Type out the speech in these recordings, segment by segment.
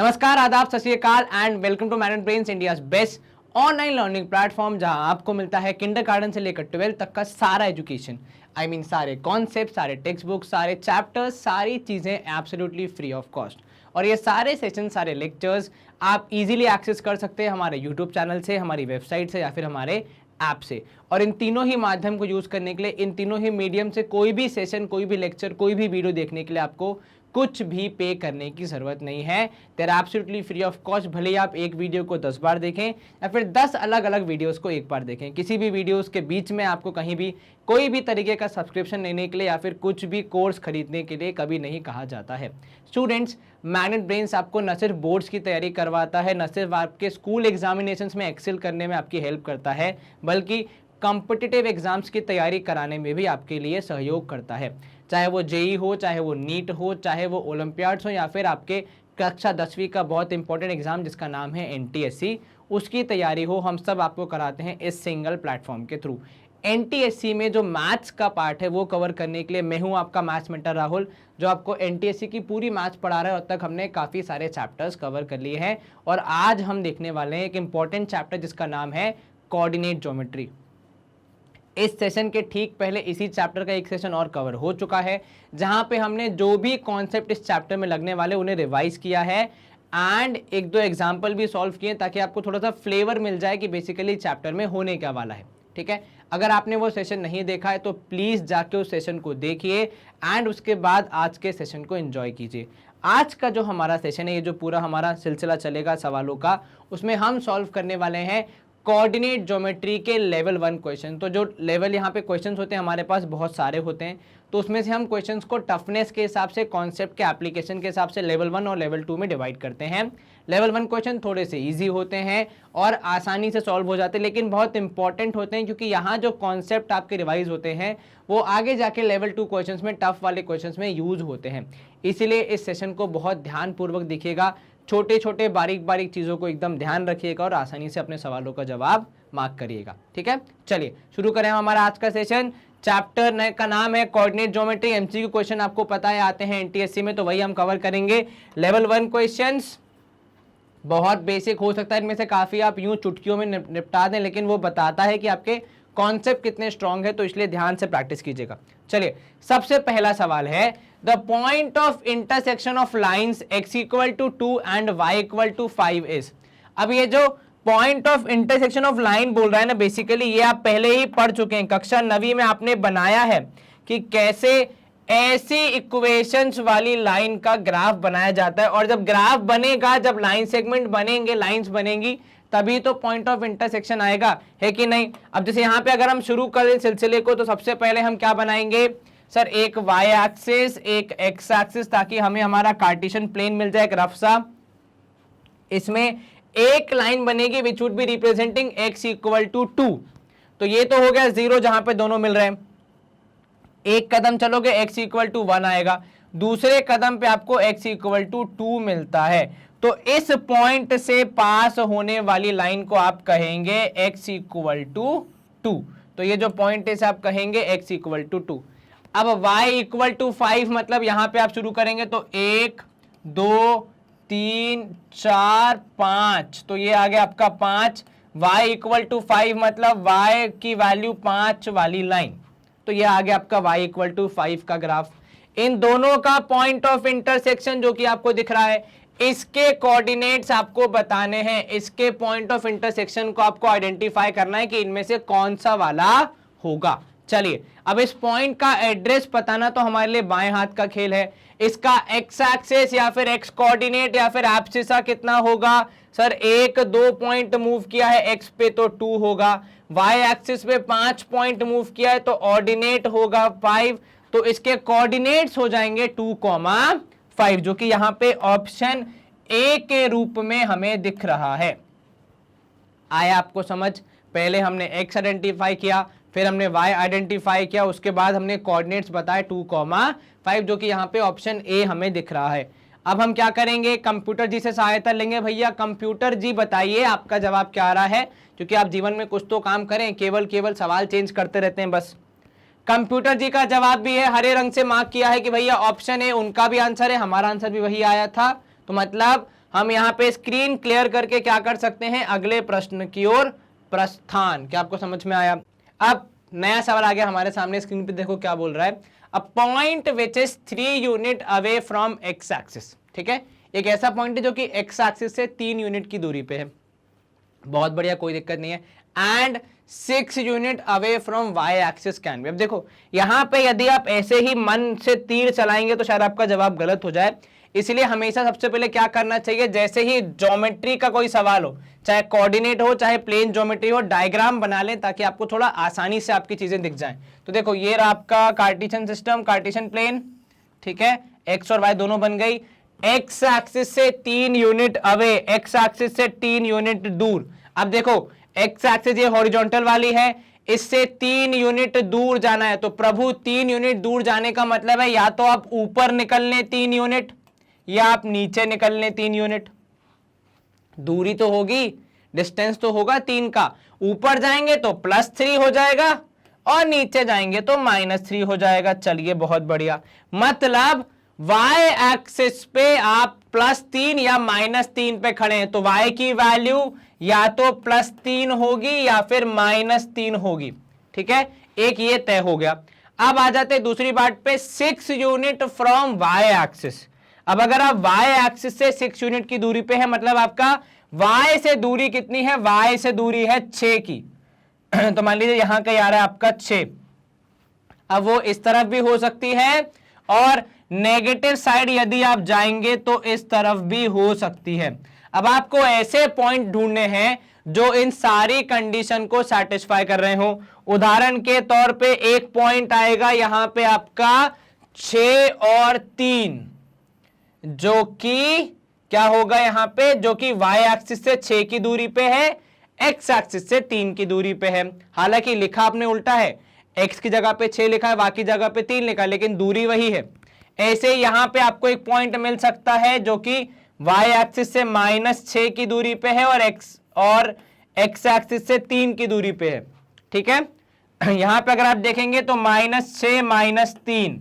नमस्कार, आदाब, सत श्री अकाल and welcome to manage brains, India's best online learning platform, जहां आपको मिलता है किंडरगार्टन से लेकर 12th तक का सारा एजुकेशन। सारे कॉन्सेप्ट, सारे टेक्स्ट बुक, सारे चैप्टर्स, सारी चीजें एब्सोल्युटली फ्री ऑफ कॉस्ट। और ये सारे सेशन, सारे लेक्चर्स आप इजीली एक्सेस कर सकते हैं हमारे यूट्यूब चैनल से, हमारी वेबसाइट से या फिर हमारे ऐप से। और इन तीनों ही माध्यम को यूज करने के लिए, इन तीनों ही मीडियम से कोई भी सेशन, कोई भी लेक्चर, कोई भी वीडियो देखने के लिए आपको कुछ भी पे करने की जरूरत नहीं है। There absolutely free of cost. भले ही आप एक वीडियो को 10 बार देखें या फिर 10 अलग अलग वीडियोस को एक बार देखें, किसी भी वीडियोस के बीच में आपको कहीं भी कोई भी तरीके का सब्सक्रिप्शन लेने के लिए या फिर कुछ भी कोर्स खरीदने के लिए कभी नहीं कहा जाता है। स्टूडेंट्स, मैग्नेट ब्रेन्स आपको न सिर्फ बोर्ड्स की तैयारी करवाता है, न सिर्फ आपके स्कूल एग्जामिनेशंस में एक्सेल करने में आपकी हेल्प करता है, बल्कि कॉम्पिटिटिव एग्जाम्स की तैयारी कराने में भी आपके लिए सहयोग करता है। चाहे वो जेई हो, चाहे वो नीट हो, चाहे वो ओलंपियाड्स हो, या फिर आपके कक्षा 10वीं का बहुत इंपॉर्टेंट एग्जाम जिसका नाम है एनटीएससी, उसकी तैयारी हो, हम सब आपको कराते हैं इस सिंगल प्लेटफॉर्म के थ्रू। एनटीएससी में जो मैथ्स का पार्ट है वो कवर करने के लिए मैं हूं आपका मैथ्स मेंटर राहुल, जो आपको एनटीएससी की पूरी मैथ्स पढ़ा रहा है। अब तक हमने काफ़ी सारे चैप्टर्स कवर कर लिए हैं और आज हम देखने वाले हैं एक इंपॉर्टेंट चैप्टर जिसका नाम है कोऑर्डिनेट ज्योमेट्री। इस सेशन के ठीक पहले इसी चैप्टर का एक सेशन और कवर हो चुका है, जहां पे हमने जो भी कॉन्सेप्ट इस चैप्टर में लगने वाले उन्हें रिवाइज किया है एंड एक दो एग्जाम्पल भी सॉल्व किए, ताकि आपको थोड़ा सा फ्लेवर मिल जाए कि बेसिकली चैप्टर में होने क्या वाला है। ठीक है, अगर आपने वो सेशन नहीं देखा है तो प्लीज जाके उस सेशन को देखिए एंड उसके बाद आज के सेशन को एंजॉय कीजिए। आज का जो हमारा सेशन है, ये जो पूरा हमारा सिलसिला चलेगा सवालों का, उसमें हम सॉल्व करने वाले हैं कोऑर्डिनेट ज्योमेट्री के लेवल 1 क्वेश्चन। तो जो लेवल यहाँ पे क्वेश्चंस होते हैं हमारे पास बहुत सारे होते हैं, तो उसमें से हम क्वेश्चंस को टफनेस के हिसाब से, कॉन्सेप्ट के एप्लीकेशन के हिसाब से लेवल 1 और लेवल 2 में डिवाइड करते हैं। लेवल 1 क्वेश्चन थोड़े से इजी होते हैं और आसानी से सॉल्व हो जाते हैं, लेकिन बहुत इंपॉर्टेंट होते हैं, क्योंकि यहाँ जो कॉन्सेप्ट आपके रिवाइज होते हैं वो आगे जाके लेवल 2 क्वेश्चन में, टफ वाले क्वेश्चन में यूज होते हैं। इसीलिए इस सेशन को बहुत ध्यानपूर्वक देखिएगा, छोटे छोटे बारीक बारीक चीज़ों को एकदम ध्यान रखिएगा और आसानी से अपने सवालों का जवाब मार्क करिएगा। ठीक है, चलिए शुरू करें हमारा आज का सेशन। चैप्टर का नाम है कोऑर्डिनेट ज्योमेट्री। एमसीक्यू क्वेश्चन आपको पता है आते हैं एनटीएससी में, तो वही हम कवर करेंगे। लेवल 1 क्वेश्चंस बहुत बेसिक हो सकता है, इनमें से काफ़ी आप यूं चुटकियों में निपटा दें, लेकिन वो बताता है कि आपके कॉन्सेप्ट कितने स्ट्रांग है, तो इसलिए ध्यान से प्रैक्टिस कीजिएगा। चलिए, सबसे पहला सवाल है, the point of intersection of lines x equal to 2 and y equal to 5 is. अब ये जो point of intersection of line बोल रहा है ना, बेसिकली ये आप पहले ही पढ़ चुके हैं, कक्षा 9वीं में आपने बनाया है कि कैसे ऐसी इक्वेशंस वाली लाइन का ग्राफ बनाया जाता है। और जब ग्राफ बनेगा, जब लाइन सेगमेंट बनेंगे, लाइंस बनेंगी, तभी तो पॉइंट ऑफ इंटरसेक्शन आएगा, है कि नहीं। अब जैसे यहाँ पे अगर हम शुरू करें सिलसिले को, तो सबसे पहले हम क्या बनाएंगे सर, एक y एक्सिस, एक x एक्सिस, ताकि हमें हमारा कार्टेशियन प्लेन मिल जाए एक रफ सा। इसमें एक लाइन बनेगी which would be representing x equal to 2। तो ये तो हो गया 0 जहां पे दोनों मिल रहे हैं। एक कदम चलोगे x इक्वल टू 1 आएगा, दूसरे कदम पे आपको x इक्वल टू 2 मिलता है। तो इस पॉइंट से पास होने वाली लाइन को आप कहेंगे x इक्वल टू 2। तो ये जो पॉइंट है इसे आप कहेंगे x इक्वल टू 2। अब y इक्वल टू 5 मतलब यहां पे आप शुरू करेंगे तो 1 2 3 4 5, तो ये आ गया आपका 5। y इक्वल टू 5 मतलब y की वैल्यू 5 वाली लाइन, तो ये आ गया आपका y इक्वल टू 5 का ग्राफ। इन दोनों का पॉइंट ऑफ इंटरसेक्शन जो कि आपको दिख रहा है, इसके कोऑर्डिनेट्स आपको बताने हैं। इसके पॉइंट ऑफ इंटरसेक्शन को आपको आइडेंटिफाई करना है कि इनमें से कौन सा वाला होगा। चलिए, अब इस पॉइंट का एड्रेस बताना तो हमारे लिए बाएं हाथ का खेल है। इसका एक्स एक्सिस या फिर एक्स कोऑर्डिनेट या फिर एब्सिसा कितना होगा सर, 1 2 पॉइंट मूव किया है एक्स पे तो 2 होगा, वाई एक्सिस पे 5 पॉइंट मूव किया है तो ऑर्डिनेट होगा 5। तो इसके कोऑर्डिनेट्स हो जाएंगे 2,5, जो कि यहाँ पे ऑप्शन ए के रूप में हमें दिख रहा है। आया आपको समझ? पहले हमने एक्स आइडेंटिफाई किया, फिर हमने y आइडेंटिफाई किया, उसके बाद हमने कोऑर्डिनेट्स बताए 2,5, जो कि यहाँ पे ऑप्शन ए हमें दिख रहा है। अब हम क्या करेंगे, कंप्यूटर जी से सहायता लेंगे। भैया कंप्यूटर जी बताइए आपका जवाब क्या आ रहा है, क्योंकि आप जीवन में कुछ तो काम करें, केवल सवाल चेंज करते रहते हैं बस। कंप्यूटर जी का जवाब भी है, हरे रंग से मार्क किया है कि भैया ऑप्शन ए उनका भी आंसर है, हमारा आंसर भी वही आया था। तो मतलब हम यहाँ पे स्क्रीन क्लियर करके क्या कर सकते हैं, अगले प्रश्न की ओर प्रस्थान। क्या आपको समझ में आया? अब नया सवाल आ गया हमारे सामने, स्क्रीन पे देखो क्या बोल रहा है, अ point which is 3 unit away from x axis. ठीक है, एक ऐसा पॉइंट है जो कि एक्स एक्सिस से 3 यूनिट की दूरी पे है, बहुत बढ़िया, कोई दिक्कत नहीं है, and 6 unit away from Y axis can be. अब देखो यहां पे यदि आप ऐसे ही मन से तीर चलाएंगे तो शायद आपका जवाब गलत हो जाए, इसलिए हमेशा सबसे पहले क्या करना चाहिए, जैसे ही ज्योमेट्री का कोई सवाल हो, चाहे कोऑर्डिनेट हो चाहे प्लेन ज्योमेट्री हो, डायग्राम बना लें ताकि आपको थोड़ा आसानी से आपकी चीजें दिख जाएं। तो देखो ये रहा आपका कार्टेशियन सिस्टम, कार्टेशियन प्लेन, ठीक है, एक्स और वाई दोनों बन गई, एक्स एक्सिस से 3 यूनिट अवे, एक्स एक्सिस से 3 यूनिट दूर। अब देखो एक्स एक्सिस ये हॉरिजॉन्टल वाली है, इससे 3 यूनिट दूर जाना है, तो प्रभु 3 यूनिट दूर जाने का मतलब है या तो आप ऊपर निकल लें 3 यूनिट या आप नीचे निकल लें 3 यूनिट। दूरी तो होगी, डिस्टेंस तो होगा 3 का, ऊपर जाएंगे तो +3 हो जाएगा और नीचे जाएंगे तो -3 हो जाएगा। चलिए बहुत बढ़िया, मतलब y एक्सिस पे आप +3 या -3 पे खड़े हैं, तो y की वैल्यू या तो +3 होगी या फिर -3 होगी। ठीक है, एक ये तय हो गया। अब आ जाते हैं दूसरी बात पे, 6 यूनिट फ्रॉम y एक्सिस। अब अगर आप y एक्सिस से 6 यूनिट की दूरी पे है, मतलब आपका y से दूरी कितनी है, y से दूरी है 6 की तो मान लीजिए यहां का यार है आपका 6। अब वो इस तरफ भी हो सकती है और नेगेटिव साइड यदि आप जाएंगे तो इस तरफ भी हो सकती है। अब आपको ऐसे पॉइंट ढूंढने हैं जो इन सारी कंडीशन को सेटिस्फाई कर रहे हो। उदाहरण के तौर पे एक पॉइंट आएगा यहां पे आपका 6 और 3, जो कि क्या होगा यहां पे, जो कि y एक्सिस से 6 की दूरी पे है, x एक्सिस से 3 की दूरी पे है। हालांकि लिखा आपने उल्टा है, x की जगह पे 6 लिखा है, y की जगह पे 3 लिखा है, लेकिन दूरी वही है। ऐसे यहां पे आपको एक पॉइंट मिल सकता है जो कि y एक्सिस से -6 की दूरी पे है और x एक्सिस से 3 की दूरी पे है। ठीक है, यहां पे अगर आप देखेंगे तो -6 -3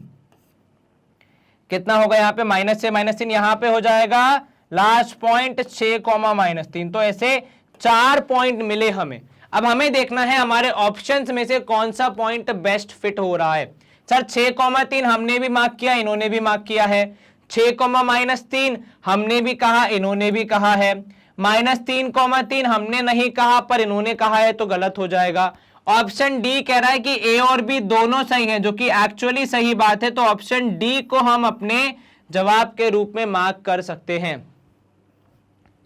कितना होगा, यहां पे -6 -3, यहां पे हो जाएगा लास्ट पॉइंट 6, -3। तो ऐसे 4 पॉइंट मिले हमें। अब हमें देखना है हमारे ऑप्शंस में से कौन सा पॉइंट बेस्ट फिट हो रहा है। सर 6, 3 हमने भी मार्क किया, इन्होंने भी मार्क किया है, 6, -3 हमने भी कहा, इन्होंने भी कहा है, -3, 3 हमने नहीं कहा पर इन्होंने कहा है, तो गलत हो जाएगा। ऑप्शन डी कह रहा है कि ए और बी दोनों सही हैं, जो कि एक्चुअली सही बात है, तो ऑप्शन डी को हम अपने जवाब के रूप में मार्क कर सकते हैं।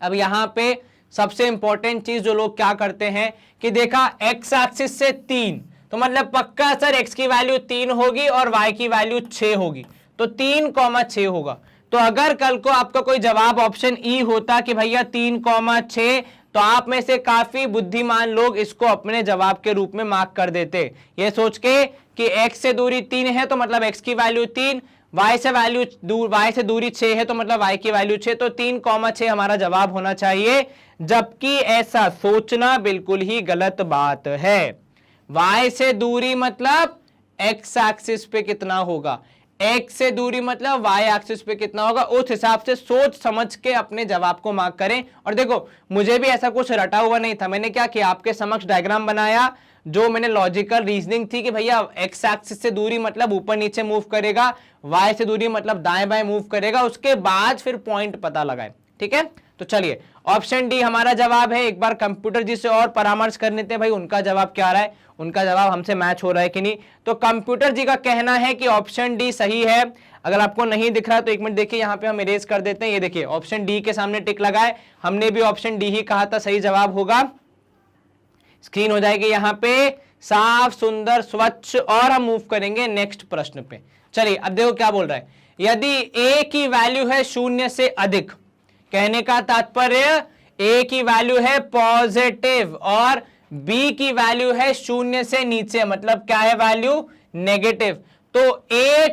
अब यहां पे सबसे इंपॉर्टेंट चीज जो लोग क्या करते हैं कि देखा एक्स एक्सिस से 3, तो मतलब पक्का सर एक्स की वैल्यू 3 होगी और वाई की वैल्यू 6 होगी, तो 3, 6 होगा। तो अगर कल को आपका कोई जवाब ऑप्शन ई होता कि भैया 3, 6, तो आप में से काफी बुद्धिमान लोग इसको अपने जवाब के रूप में मार्क कर देते, ये सोच के कि x से दूरी 3 है तो मतलब x की वैल्यू 3, y से दूरी 6 है तो मतलब y की वैल्यू 6, तो 3, 6 हमारा जवाब होना चाहिए, जबकि ऐसा सोचना बिल्कुल ही गलत बात है। y से दूरी मतलब x एक्सिस पे कितना होगा, x से दूरी मतलब y एक्सिस पे कितना होगा, उस हिसाब से सोच समझ के अपने जवाब को मार्क करें। और देखो मुझे भी ऐसा कुछ रटा हुआ नहीं था, मैंने क्या किया, आपके समक्ष डायग्राम बनाया, जो मैंने लॉजिकल रीजनिंग थी कि भैया x एक्सिस से दूरी मतलब ऊपर नीचे मूव करेगा, y से दूरी मतलब दाएं बाएं मूव करेगा, उसके बाद फिर पॉइंट पता लगाए। ठीक है, तो चलिए ऑप्शन डी हमारा जवाब है। एक बार कंप्यूटर जी से और परामर्श कर लेते हैं, भाई उनका जवाब क्या रहा है, उनका जवाब हमसे मैच हो रहा है कि नहीं। तो कंप्यूटर जी का कहना है कि ऑप्शन डी सही है। अगर आपको नहीं दिख रहा है तो एक मिनट देखिए, यहाँ पे हम इरेज कर देते हैं, ये देखिए ऑप्शन डी के सामने टिक लगाए, हमने भी ऑप्शन डी ही कहा था सही जवाब होगा। स्क्रीन हो जाएगी यहाँ पे साफ सुंदर स्वच्छ, और हम मूव करेंगे नेक्स्ट प्रश्न पे। चलिए अब देखो क्या बोल रहा है, यदि a की वैल्यू है 0 से अधिक, कहने का तात्पर्य a की वैल्यू है पॉजिटिव और b की वैल्यू है 0 से नीचे, मतलब क्या है वैल्यू, नेगेटिव, तो a,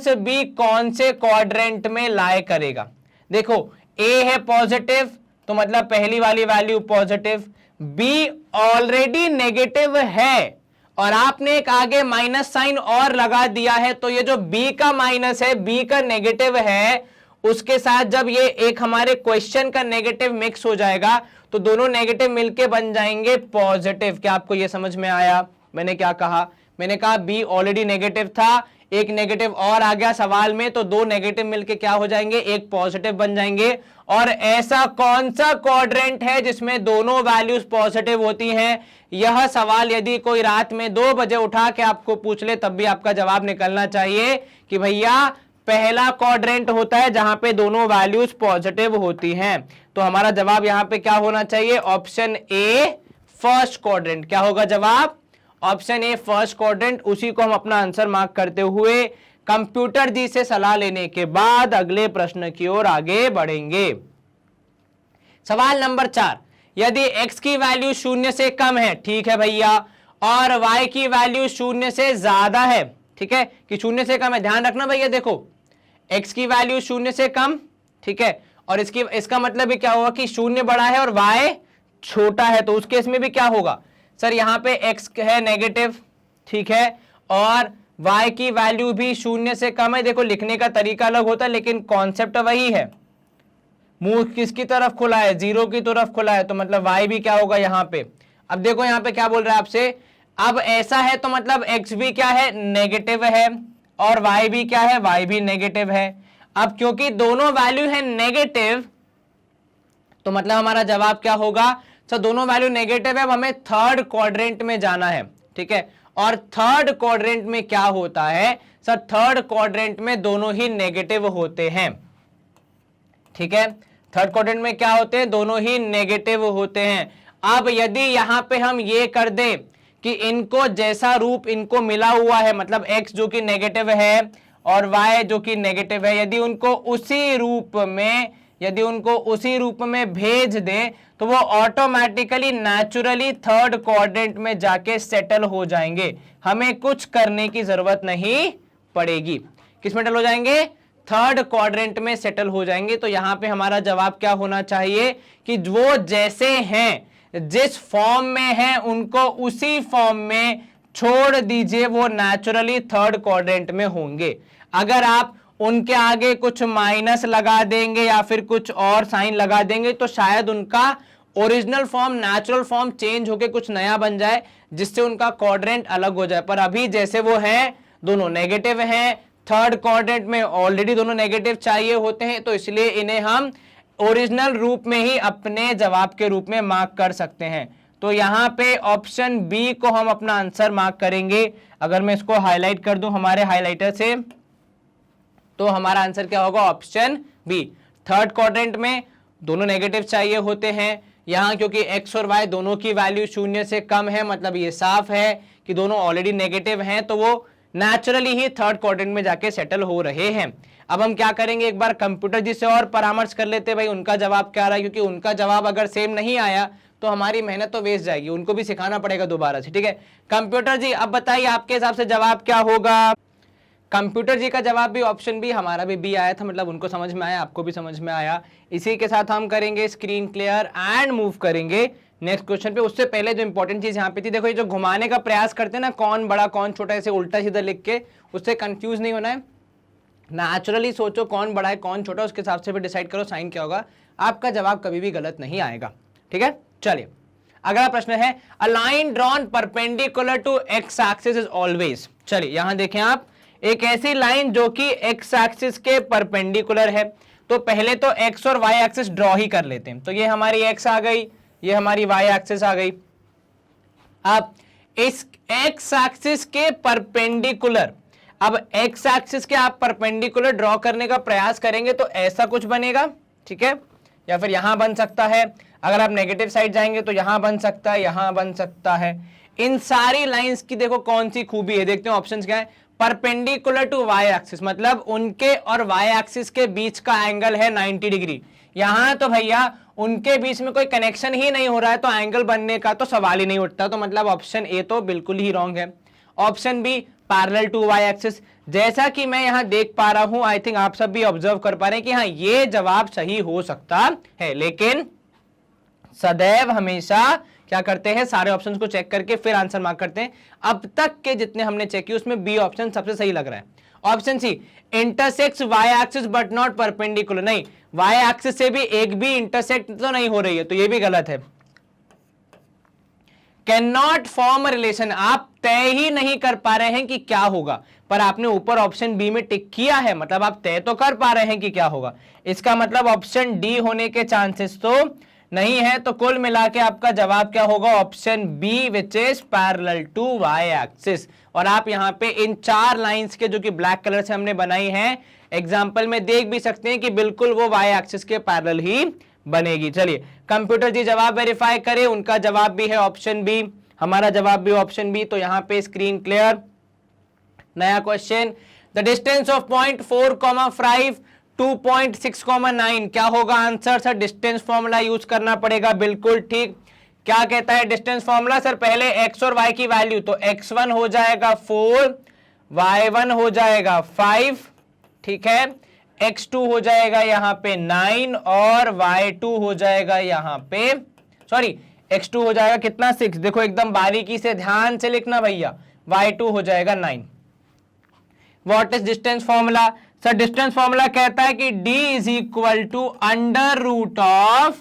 -b कौन से क्वाड्रेंट में लाई करेगा। देखो a है पॉजिटिव तो मतलब पहली वाली value positive, b already negative है और आपने एक आगे माइनस साइन और लगा दिया है, तो ये जो b का माइनस है, b का नेगेटिव है, उसके साथ जब ये एक हमारे क्वेश्चन का नेगेटिव मिक्स हो जाएगा तो दोनों नेगेटिव मिलके बन जाएंगे पॉजिटिव। क्या आपको ये समझ में आया? मैंने क्या कहा? मैंने कहा बी ऑलरेडी नेगेटिव था, एक नेगेटिव और आ गया सवाल में, तो दो नेगेटिव मिलके क्या हो जाएंगे? एक पॉजिटिव बन जाएंगे। और ऐसा कौन सा क्वाड्रेंट है जिसमें दोनों वैल्यूज पॉजिटिव होती हैं? यह सवाल यदि कोई रात में 2 बजे उठा के आपको पूछ ले तब भी आपका जवाब निकलना चाहिए कि भैया पहला क्वाड्रेंट होता है जहां पे दोनों वैल्यूज पॉजिटिव होती हैं। तो हमारा जवाब यहां पे क्या होना चाहिए? Option A first quadrant. क्या होगा जवाब? Option A first quadrant. उसी को हम अपना आंसर मार्क करते हुए कंप्यूटर जी से सलाह लेने के बाद अगले प्रश्न की ओर आगे बढ़ेंगे। सवाल नंबर 4, यदि x की वैल्यू 0 से कम है, ठीक है भैया, और y की वैल्यू 0 से ज्यादा है, ठीक है, कि 0 से कम है, ध्यान रखना भैया, देखो x की वैल्यू 0 से कम, ठीक है, और इसका मतलब भी क्या होगा कि 0 बड़ा है और y छोटा है, तो उस केस में भी क्या होगा? सर यहाँ पे x है नेगेटिव, ठीक है, और y की वैल्यू भी 0 से कम है। देखो लिखने का तरीका अलग होता है लेकिन कॉन्सेप्ट वही है। मुंह किसकी तरफ खुला है? 0 की तरफ खुला है, तो मतलब y भी क्या होगा यहाँ पे? अब देखो यहाँ पे क्या बोल रहा है आपसे, अब ऐसा है तो मतलब x भी क्या है? नेगेटिव है, और y भी क्या है? y भी नेगेटिव है। अब क्योंकि दोनों वैल्यू है नेगेटिव तो मतलब हमारा जवाब क्या होगा? सर दोनों वैल्यू नेगेटिव है, अब हमें थर्ड क्वाड्रेंट में जाना है, ठीक है, और थर्ड क्वाड्रेंट में क्या होता है? सर थर्ड क्वाड्रेंट में दोनों ही नेगेटिव होते हैं, ठीक है, थर्ड क्वाड्रेंट में क्या होते हैं? दोनों ही नेगेटिव होते हैं। अब यदि यहां पे हम ये कर दें कि इनको जैसा रूप इनको मिला हुआ है, मतलब x जो कि नेगेटिव है और y जो कि नेगेटिव है, यदि उनको उसी रूप में भेज दें तो वो ऑटोमेटिकली नेचुरली थर्ड क्वाड्रेंट में जाके सेटल हो जाएंगे, हमें कुछ करने की जरूरत नहीं पड़ेगी। किस में सेटल हो जाएंगे? थर्ड क्वाड्रेंट में सेटल हो जाएंगे। तो यहां पे हमारा जवाब क्या होना चाहिए कि वो जैसे हैं, जिस फॉर्म में हैं उनको उसी फॉर्म में छोड़ दीजिए, वो नेचुरली थर्ड क्वाड्रेंट में होंगे। अगर आप उनके आगे कुछ माइनस लगा देंगे या फिर कुछ और साइन लगा देंगे तो शायद उनका original form, natural form change होके कुछ नया बन जाए जिससे उनका क्वाड्रेंट अलग हो जाए। पर अभी जैसे वो हैं, दोनों नेगेटिव हैं, थर्ड क्वाड्रेंट में ऑलरेडी दोनों नेगेटिव चाहिए होते हैं, तो इसलिए इन्हें हम ओरिजिनल रूप में ही अपने जवाब के रूप में मार्क कर सकते हैं। तो यहां पे ऑप्शन बी को हम अपना आंसर मार्क करेंगे। अगर मैं इसको हाईलाइट कर दूं हमारे हाइलाइटर से तो हमारा आंसर क्या होगा? Option B. थर्ड क्वाड्रेंट में दोनों नेगेटिव चाहिए होते हैं। यहां क्योंकि x और y दोनों की वैल्यू 0 से कम है, मतलब ये साफ है कि दोनों ऑलरेडी नेगेटिव हैं, तो वो नेचुरली ही थर्ड क्वाड्रेंट में जाके सेटल हो रहे हैं। अब हम क्या करेंगे, एक बार कंप्यूटर जी से और परामर्श कर लेते हैं, भाई उनका जवाब क्या रहा है, क्योंकि उनका जवाब अगर सेम नहीं आया तो हमारी मेहनत तो वेस्ट जाएगी, उनको भी सिखाना पड़ेगा दोबारा से, ठीक है। कंप्यूटर जी अब बताइए आपके हिसाब से जवाब क्या होगा? कंप्यूटर जी का जवाब भी ऑप्शन बी, हमारा भी बी आया था, मतलब उनको समझ में आया, आपको भी समझ में आया। इसी के साथ हम करेंगे स्क्रीन क्लियर एंड मूव करेंगे नेक्स्ट क्वेश्चन पे। उससे पहले जो इंपॉर्टेंट चीज यहाँ पे थी, देखो ये जो घुमाने का प्रयास करते हैं ना, कौन बड़ा कौन छोटा, ऐसे उल्टा सीधा लिख के, उससे कंफ्यूज नहीं होना है। नेचुरली सोचो कौन बड़ा है कौन छोटा, उसके हिसाब से भी डिसाइड करो साइन क्या होगा, आपका जवाब कभी भी गलत नहीं आएगा, ठीक है। चलिए अगला प्रश्न है, a line drawn perpendicular to X axis is always. चलिए यहां देखें आप, एक ऐसी लाइन जो कि एक्स एक्सिस के परपेंडिकुलर है, तो पहले तो एक्स और वाई एक्सिस ड्रॉ ही कर लेते हैं। तो ये हमारी एक्स आ गई, ये हमारी वाई एक्सिस आ गई। अब इस एक्स एक्सिस के परपेंडिकुलर, अब एक्स एक्सिस के आप परपेंडिकुलर ड्रॉ करने का प्रयास करेंगे तो ऐसा कुछ बनेगा, ठीक है, या फिर यहां बन सकता है। अगर आप नेगेटिव साइड जाएंगे तो यहां बन सकता है, यहां बन सकता है। इन सारी लाइंस की देखो कौन सी खूबी है, देखते हैं ऑप्शंस क्या है। परपेंडिकुलर टू वाई एक्सिस, मतलब उनके और वाई एक्सिस के बीच का एंगल है 90 डिग्री। यहां तो भैया उनके बीच में कोई कनेक्शन ही नहीं हो रहा है, तो एंगल बनने का तो सवाल ही नहीं उठता। तो मतलब ऑप्शन ए तो बिल्कुल ही रॉन्ग है। Option B parallel to Y axis, जैसा कि मैं यहां देख पा रहा हूं, आई थिंक आप सब भी ऑब्जर्व कर पा रहे हैं कि हाँ ये जवाब सही हो सकता है, लेकिन सदैव हमेशा क्या करते हैं, सारे ऑप्शंस को चेक करके फिर आंसर मार्क करते हैं। अब तक के जितने हमने चेक किए उसमें बी ऑप्शन सबसे सही लग रहा है। Option C intersects Y axis but not perpendicular, नहीं वाई एक्सिस से भी एक भी इंटरसेक्ट तो नहीं हो रही है, तो ये भी गलत है। कैन नॉट फॉर्म रिलेशन, आप तय ही नहीं कर पा रहे हैं कि क्या होगा, पर आपने ऊपर ऑप्शन बी में टिक किया है, मतलब आप तय तो कर पा रहे हैं कि क्या होगा। इसका मतलब ऑप्शन डी होने के चांसेस तो नहीं है, तो कुल मिला के आपका जवाब क्या होगा, option B which is parallel to Y axis. और आप यहां पे इन 4 लाइंस के जो कि ब्लैक कलर से हमने बनाई हैं एग्जाम्पल में देख भी सकते हैं कि बिल्कुल वो वाई एक्सिस के पैरेलल ही बनेगी। चलिए कंप्यूटर जी जवाब वेरीफाई करें, उनका जवाब भी है ऑप्शन बी, हमारा जवाब भी ऑप्शन बी। तो यहां पे स्क्रीन क्लियर। नया question, the distance of point 4,5 2.6,9 क्या होगा answer? Sir distance formula use करना पड़ेगा, बिल्कुल ठीक। क्या कहता है डिस्टेंस फॉर्मूला? सर पहले x और y की वैल्यू, तो x1 हो जाएगा 4, y1 हो जाएगा 5, ठीक है, x2 हो जाएगा यहां पे 9 और y2 हो जाएगा यहां पे, सॉरी x2 हो जाएगा कितना 6, देखो एकदम बारीकी से ध्यान से लिखना भैया, y2 हो जाएगा 9। What is distance formula? Sir distance formula कहता है कि d is equal to under root of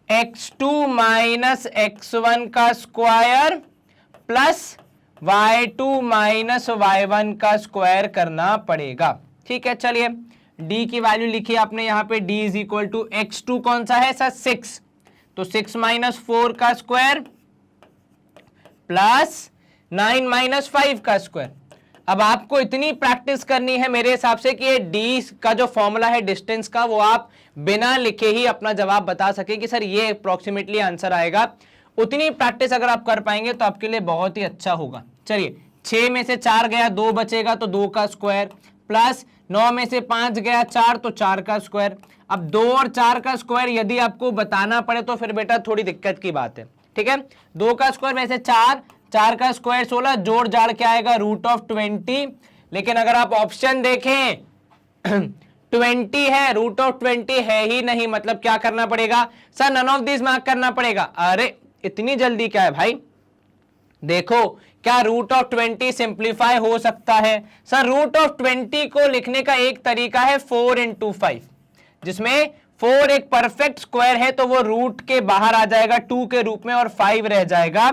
x2 minus x1 का square plus y2 minus y1 का स्क्वायर करना पड़ेगा, ठीक है। चलिए d की वैल्यू लिखी आपने यहां पे, d is equal to x2 कौन सा है सर 6, तो 6 माइनस 4 का स्क्वायर प्लस 9 माइनस 5 का स्क्वायर। अब आपको इतनी प्रैक्टिस करनी है मेरे हिसाब से कि ये d का जो फॉर्मूला है डिस्टेंस का, वो आप बिना लिखे ही अपना जवाब बता सके कि सर ये अप्रोक्सीमेटली आंसर आएगा। उतनी प्रैक्टिस अगर आप कर पाएंगे तो आपके लिए बहुत ही अच्छा होगा। चलिए 6 में से 4 गया 2 बचेगा, तो 2 का स्क्वायर प्लस 9 में से 5 गया 4, तो 4 का स्क्वायर। अब 2 और 4 का स्क्वायर यदि आपको बताना पड़े तो फिर बेटा थोड़ी दिक्कत की बात है, ठीक है। 2 का स्क्वायर में से 4, 4 का स्क्वायर 16, जोड़ जाड़ क्या आएगा रूट ऑफ 20। लेकिन अगर आप ऑप्शन देखें 20 है, रूट ऑफ 20 है ही नहीं, मतलब क्या करना पड़ेगा sir? None of this mark करना पड़ेगा। अरे इतनी जल्दी क्या है भाई, देखो क्या रूट ऑफ 20 सिंप्लीफाई हो सकता है? सर रूट ऑफ 20 को लिखने का एक तरीका है 4 into 5, जिसमें 4 एक परफेक्ट स्क्वायर है तो वो रूट के बाहर आ जाएगा 2 के रूप में और 5 रह जाएगा,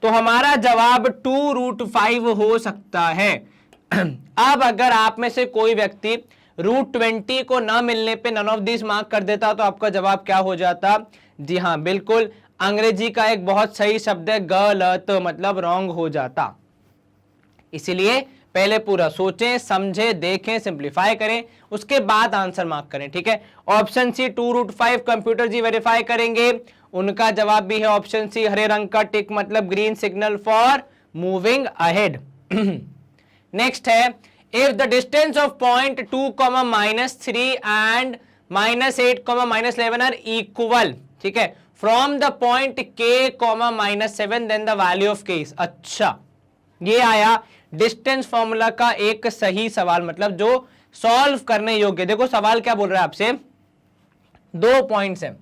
तो हमारा जवाब 2√5 हो सकता है। अब अगर आप में से कोई व्यक्ति रूट 20 को ना मिलने पे नन ऑफ दिस मार्क कर देता तो आपका जवाब क्या हो जाता? जी हाँ बिल्कुल, अंग्रेजी का एक बहुत सही शब्द है गलत, मतलब रॉन्ग हो जाता। इसीलिए पहले पूरा सोचें, समझें, देखें, सिंप्लीफाई करें, उसके बाद आंसर मार्क करें, ठीक है। ऑप्शन सी 2√5 कंप्यूटर जी वेरीफाई करेंगे, उनका जवाब भी है ऑप्शन सी, हरे रंग का टिक मतलब green signal for moving ahead. Next है, if the distance of point 2, -3 and -8, -11 are equal, ठीक है, from the point k, -7 then the value of k। अच्छा ये आया डिस्टेंस फॉर्मूला का एक सही सवाल, मतलब जो सॉल्व करने योग्य। देखो सवाल क्या बोल रहा है आपसे, 2 पॉइंट्स हैं,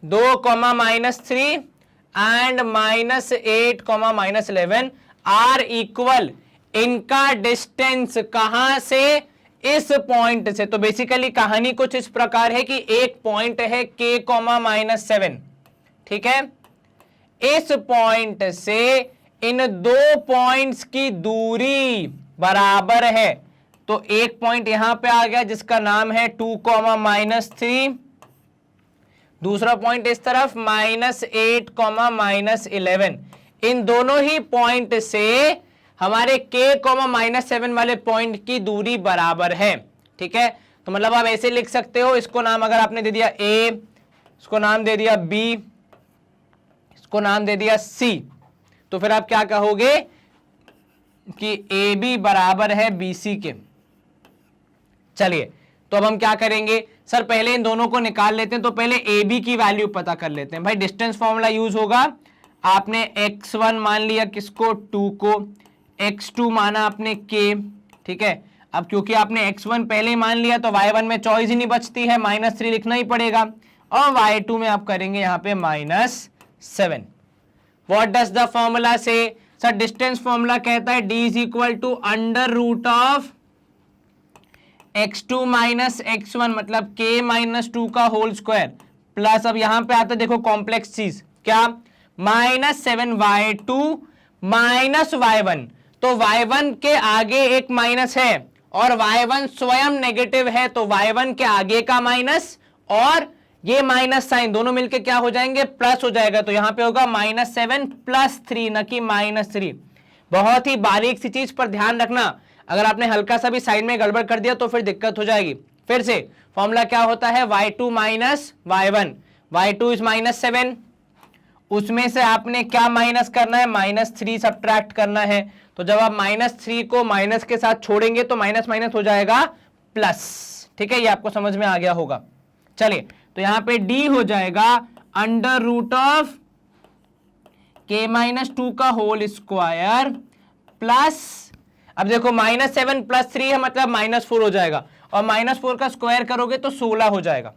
2, -3 एंड -8, -11 आर इक्वल, इनका डिस्टेंस कहां से? इस पॉइंट से। तो बेसिकली कहानी कुछ इस प्रकार है कि एक पॉइंट है k, -7, ठीक है, इस पॉइंट से इन 2 पॉइंट्स की दूरी बराबर है, तो एक पॉइंट यहां पे आ गया जिसका नाम है 2, -3, दूसरा पॉइंट इस तरफ -8, -11, इन दोनों ही पॉइंट से हमारे k, -7 वाले पॉइंट की दूरी बराबर है, ठीक है। तो मतलब आप ऐसे लिख सकते हो, इसको नाम अगर आपने दे दिया a, इसको नाम दे दिया b, इसको नाम दे दिया c, तो फिर आप क्या कहोगे कि AB बराबर है BC के। चलिए तो अब हम क्या करेंगे सर, पहले इन दोनों को निकाल लेते हैं, तो पहले AB की वैल्यू पता कर लेते हैं। भाई डिस्टेंस फॉर्मूला यूज होगा, आपने x1 मान लिया किसको? 2 को, x2 माना आपने k, ठीक है। अब क्योंकि आपने x1 पहले ही मान लिया तो y1 में चॉइस ही नहीं बचती है, -3 लिखना ही पड़ेगा, और y2 में आप करेंगे यहां पे -7। What does the formula say? Sir distance formula कहता है d is equal to under root of x2 minus x1 मतलब k माइनस 2 का होल स्क्वायर प्लस, अब यहां पे आता देखो कॉम्प्लेक्स चीज क्या, -7y2 माइनस y1, तो y1 के आगे एक माइनस है और y1 स्वयं नेगेटिव है, तो y1 के आगे का माइनस और ये माइनस साइन दोनों मिलके क्या हो जाएंगे, प्लस हो जाएगा, तो यहां पे होगा -7 प्लस 3 न कि -3। बहुत ही बारीक सी चीज पर ध्यान रखना, अगर आपने हल्का सा भी साइड में गड़बड़ कर दिया तो फिर दिक्कत हो जाएगी। फिर से फॉर्मूला क्या होता है, y2 minus y1, y2 is -7, उसमें से आपने क्या माइनस करना है, -3 सब्ट्रैक्ट करना है, तो जब आप -3 को माइनस के साथ छोड़ेंगे तो माइनस माइनस हो जाएगा प्लस। ठीक है, ये आपको समझ में आ गया होगा। चलिए, तो यहां पे d हो जाएगा अंडर रूट ऑफ k-2 का होल स्क्वायर प्लस, अब देखो -7 प्लस 3 है मतलब -4 हो जाएगा, और -4 का स्क्वायर करोगे तो 16 हो जाएगा,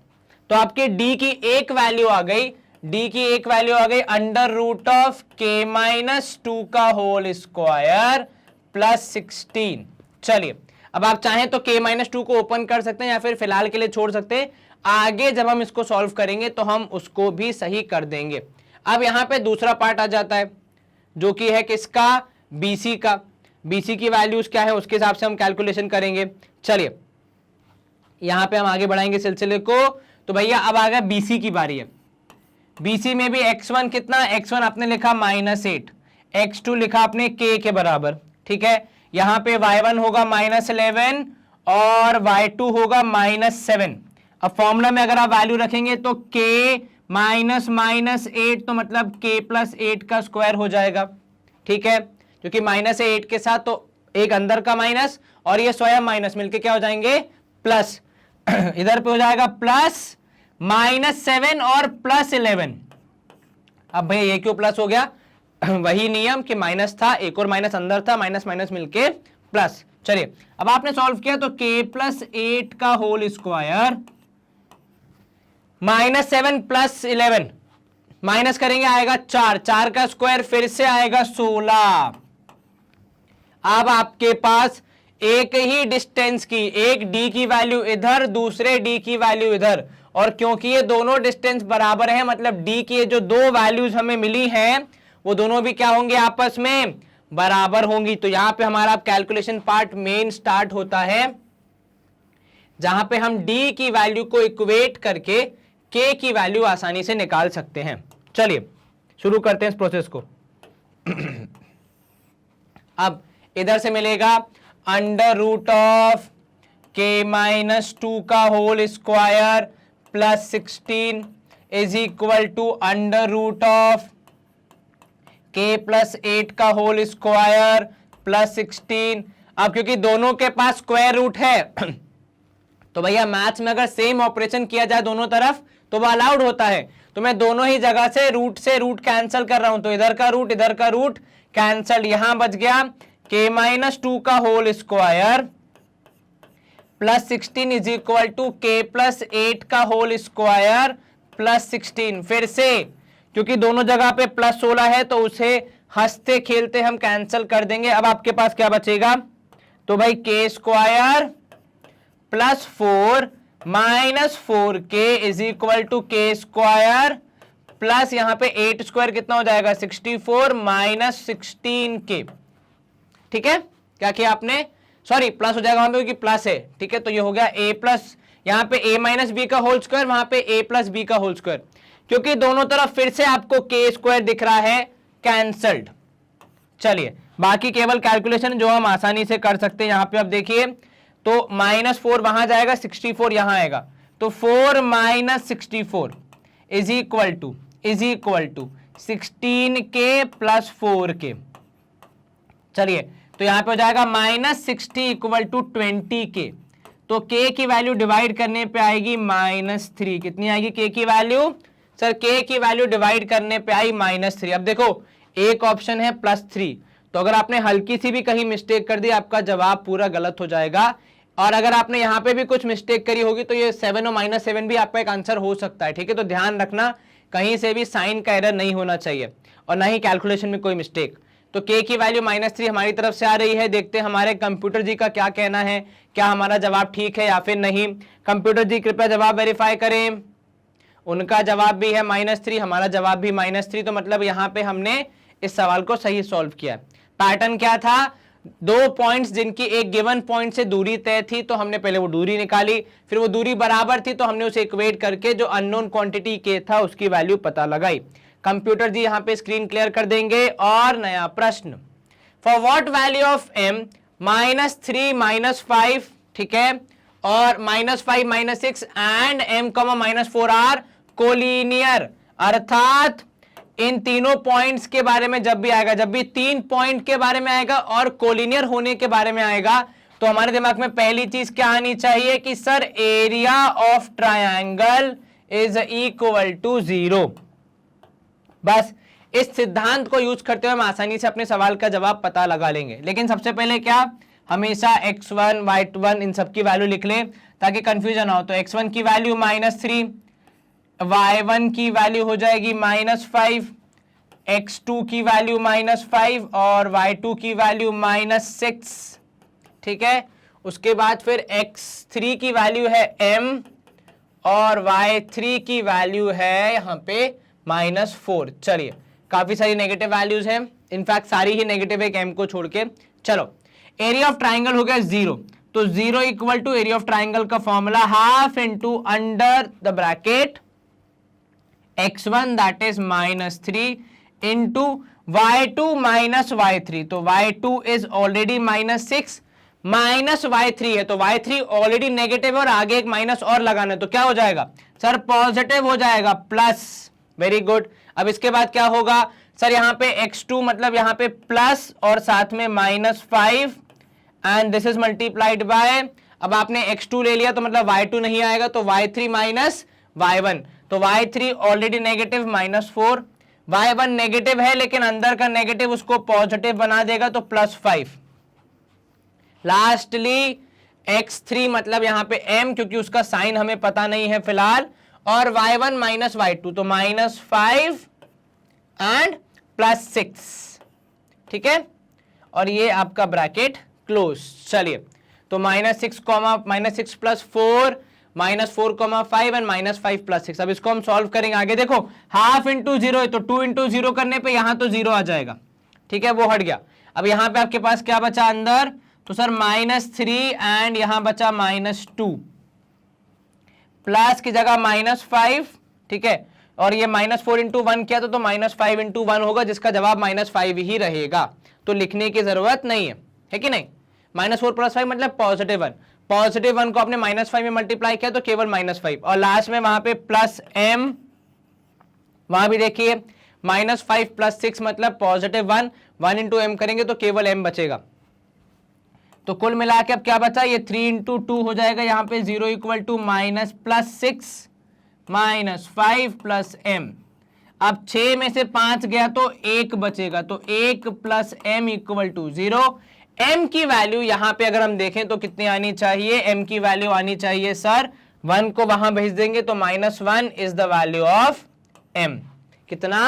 तो आपके d की एक वैल्यू आ गई, d की एक वैल्यू आ गई अंडर रूट ऑफ k-2 का होल स्क्वायर प्लस 16। चलिए, अब आप चाहें तो k-2 को ओपन कर सकते हैं या फिर फिलहाल के लिए छोड़ सकते हैं, आगे जब हम इसको सॉल्व करेंगे तो हम उसको भी सही कर देंगे। अब यहां पे दूसरा पार्ट आ जाता है जो कि है किसका, BC का। BC की वैल्यूज क्या है उसके हिसाब से हम कैलकुलेशन करेंगे। चलिए, यहां पे हम आगे बढ़ाएंगे सिलसिले को, तो भैया अब आ गया BC की बारी है। BC में भी x1 कितना, x1 आपने लिखा -8, x2 लिखा आपने k के बराबर, ठीक है। यहां पे y1 होगा -11 और y2 होगा -7। अब फॉर्मूला में अगर आप वैल्यू रखेंगे तो k -8 तो मतलब k + 8 का स्क्वायर हो जाएगा, ठीक है, क्योंकि -8 के साथ तो एक अंदर का माइनस और ये स्वयं माइनस मिलके क्या हो जाएंगे, प्लस। इधर पे हो जाएगा प्लस -7 और +11। अब भैया ये क्यों प्लस हो गया, वही नियम कि माइनस था, एक और माइनस अंदर था, माइनस माइनस मिलके प्लस। चलिए, अब आपने सॉल्व किया तो k + 8 का होल स्क्वायर -7 + 11 माइनस करेंगे आएगा 4, 4 का स्क्वायर फिर से आएगा 16। अब आपके पास एक ही डिस्टेंस की, एक d की वैल्यू इधर, दूसरे d की वैल्यू इधर, और क्योंकि ये दोनों डिस्टेंस बराबर है मतलब d की जो दो वैल्यूज हमें मिली हैं वो दोनों भी क्या होंगे, आपस में बराबर होंगी। तो यहां पे हमारा कैलकुलेशन पार्ट मेन स्टार्ट होता है, जहां पे हम d की वैल्यू को इक्वेट करके k की वैल्यू आसानी से निकाल सकते हैं। चलिए शुरू करते हैं इस प्रोसेस को। अब इधर से मिलेगा अंडर रूट ऑफ k-2 का whole square plus 16 is equal to under root of k + 8 का होल स्क्वायर प्लस 16। अब क्योंकि दोनों के पास स्क्वायर रूट है तो भैया मैथ्स में अगर सेम ऑपरेशन किया जाए दोनों तरफ तो वो अलाउड होता है, तो मैं दोनों ही जगह से रूट कैंसिल कर रहा हूं, तो इधर का रूट कैंसल, यहां बच गया k-2 का whole square plus 16 is equal to k + 8 का होल स्क्वायर प्लस 16। फिर से क्योंकि दोनों जगह पे +16 है तो उसे हंसते खेलते हम कैंसिल कर देंगे। अब आपके पास क्या बचेगा, तो भाई k² plus 4 -4k is equal to k² plus यहां पे 8² कितना हो जाएगा 64 -16k। ठीक है, क्या किया आपने, सॉरी प्लस हो जाएगा वहां पे क्योंकि प्लस है, ठीक है, तो ये हो गया a+, यहां पे a - b का होल स्क्वायर, वहां पे a + b का होल स्क्वायर, क्योंकि दोनों तरफ फिर से आपको k² दिख रहा है, कैंसल्ड। चलिए बाकी केवल कैलकुलेशन जो हम आसानी से कर सकते हैं, यहां पे अब देखिए तो -4 वहां जाएगा, 64 यहां आएगा, तो 4 - 64 is equal to 16k + 4k। चलिए तो यहां पे हो जाएगा -60 = 20k, तो k की वैल्यू डिवाइड करने पे आएगी -3। कितनी आएगी k की वैल्यू, सर k की वैल्यू डिवाइड करने पे आई -3। अब देखो एक ऑप्शन है +3, तो अगर आपने हल्की सी भी कहीं मिस्टेक कर दी आपका जवाब पूरा गलत हो जाएगा, और अगर आपने यहां पे भी कुछ मिस्टेक करी होगी तो ये 7 और -7 भी आपका एक आंसर हो सकता है। ठीक है, तो ध्यान रखना कहीं से भी साइन का एरर नहीं होना चाहिए और ना ही कैलकुलेशन में कोई मिस्टेक। तो k की वैल्यू -3 हमारी तरफ से आ रही है। देखते हैं हमारे कंप्यूटर जी का क्या कहना है, क्या हमारा जवाब ठीक है या फिर नहीं। कंप्यूटर जी कृपया जवाब वेरीफाई करें। उनका जवाब भी है -3, हमारा जवाब भी -3, तो मतलब यहाँ पे हमने इस सवाल को सही सॉल्व किया। पैटर्न क्या था, दो पॉइंट्स जिनकी एक गिवन पॉइंट से दूरी तय थी, तो हमने पहले वो दूरी निकाली, फिर वो दूरी बराबर थी तो हमने उसे इक्वेट करके जो अननोन क्वांटिटी के था उसकी वैल्यू पता लगाई। कंप्यूटर जी यहाँ पे स्क्रीन क्लियर कर देंगे। और नया प्रश्न, for what value of m -3 -5, ठीक है, और -5 -6 एंड m, -4 आर कोलिनियर, अर्थात इन तीनों पॉइंट्स के बारे में जब भी आएगा, जब भी 3 पॉइंट के बारे में आएगा और कोलिनियर होने के बारे में आएगा, तो हमारे दिमाग में पहली चीज क्या आनी चाहिए कि sir area of triangle is equal to 0। बस इस सिद्धांत को यूज करते हुए हम आसानी से अपने सवाल का जवाब पता लगा लेंगे। लेकिन सबसे पहले क्या, हमेशा x1 y1 इन सब की वैल्यू लिख लें ताकि कंफ्यूजन हो। तो x1 की वैल्यू -3, y1 की वैल्यू हो जाएगी -5, x2 की वैल्यू -5 और y2 की वैल्यू -6, ठीक है। उसके बाद फिर x3 की वैल्यू है m और y3 की वैल्यू है यहाँ पे -4। चलिए, काफी सारी नेगेटिव वैल्यूज हैं, इनफैक्ट सारी ही नेगेटिव है m को छोड़ के। चलो, एरिया ऑफ ट्राइंगल हो गया 0, तो 0 equal to area of triangle का formula half into under the bracket x1 that is -3 into y2 -y3, तो y2 इज ऑलरेडी -6 -y3 है, तो y3 ऑलरेडी नेगेटिव है और आगे एक माइनस और लगाना है, तो क्या हो जाएगा सर, पॉजिटिव हो जाएगा, प्लस। Very good. अब इसके बाद क्या होगा सर, यहाँ पे x2 मतलब यहाँ पे प्लस और साथ में -5 and this is multiplied by, अब आपने x2 ले लिया तो मतलब y2 नहीं आएगा, तो y3 माइनस y1, तो y3 already negative -4, y1 negative है लेकिन अंदर का नेगेटिव उसको पॉजिटिव बना देगा, तो +5। लास्टली x3 मतलब यहाँ पे m, क्योंकि उसका साइन हमें पता नहीं है फिलहाल, और y1 -y2, तो -5 एंड +6, ठीक है, और ये आपका ब्रैकेट क्लोज। चलिए, तो -6 + 4 -4, 5 एंड -5 + 6। अब इसको हम सॉल्व करेंगे आगे। देखो हाफ इंटू 0 है, तो 2 इंटू 0 करने पे यहां तो 0 आ जाएगा, ठीक है, वो हट गया। अब यहां पे आपके पास क्या बचा अंदर, तो सर -3 एंड यहां बचा -2, प्लस की जगह -5, ठीक है, और ये -4 इंटू 1 किया तो -5 इंटू 1 होगा, जिसका जवाब -5 ही रहेगा, तो लिखने की जरूरत नहीं है कि नहीं। -4 + 5 मतलब +1, +1 को आपने -5 में मल्टीप्लाई किया तो केवल -5, और लास्ट में वहां पे +m, वहां भी देखिए -5 + 6 मतलब +1, 1 इंटू m करेंगे तो केवल m बचेगा। तो कुल मिला के अब क्या बचा, ये 3 इंटू 2 हो जाएगा, यहाँ पे 0 इक्वल टू -+6 -5 + m। अब 6 में से 5 गया तो 1 बचेगा, तो 1 + m इक्वल टू 0। m की वैल्यू यहाँ पे अगर हम देखें तो कितनी आनी चाहिए, m की वैल्यू आनी चाहिए सर 1 को वहां भेज देंगे तो -1 is the value of m। कितना,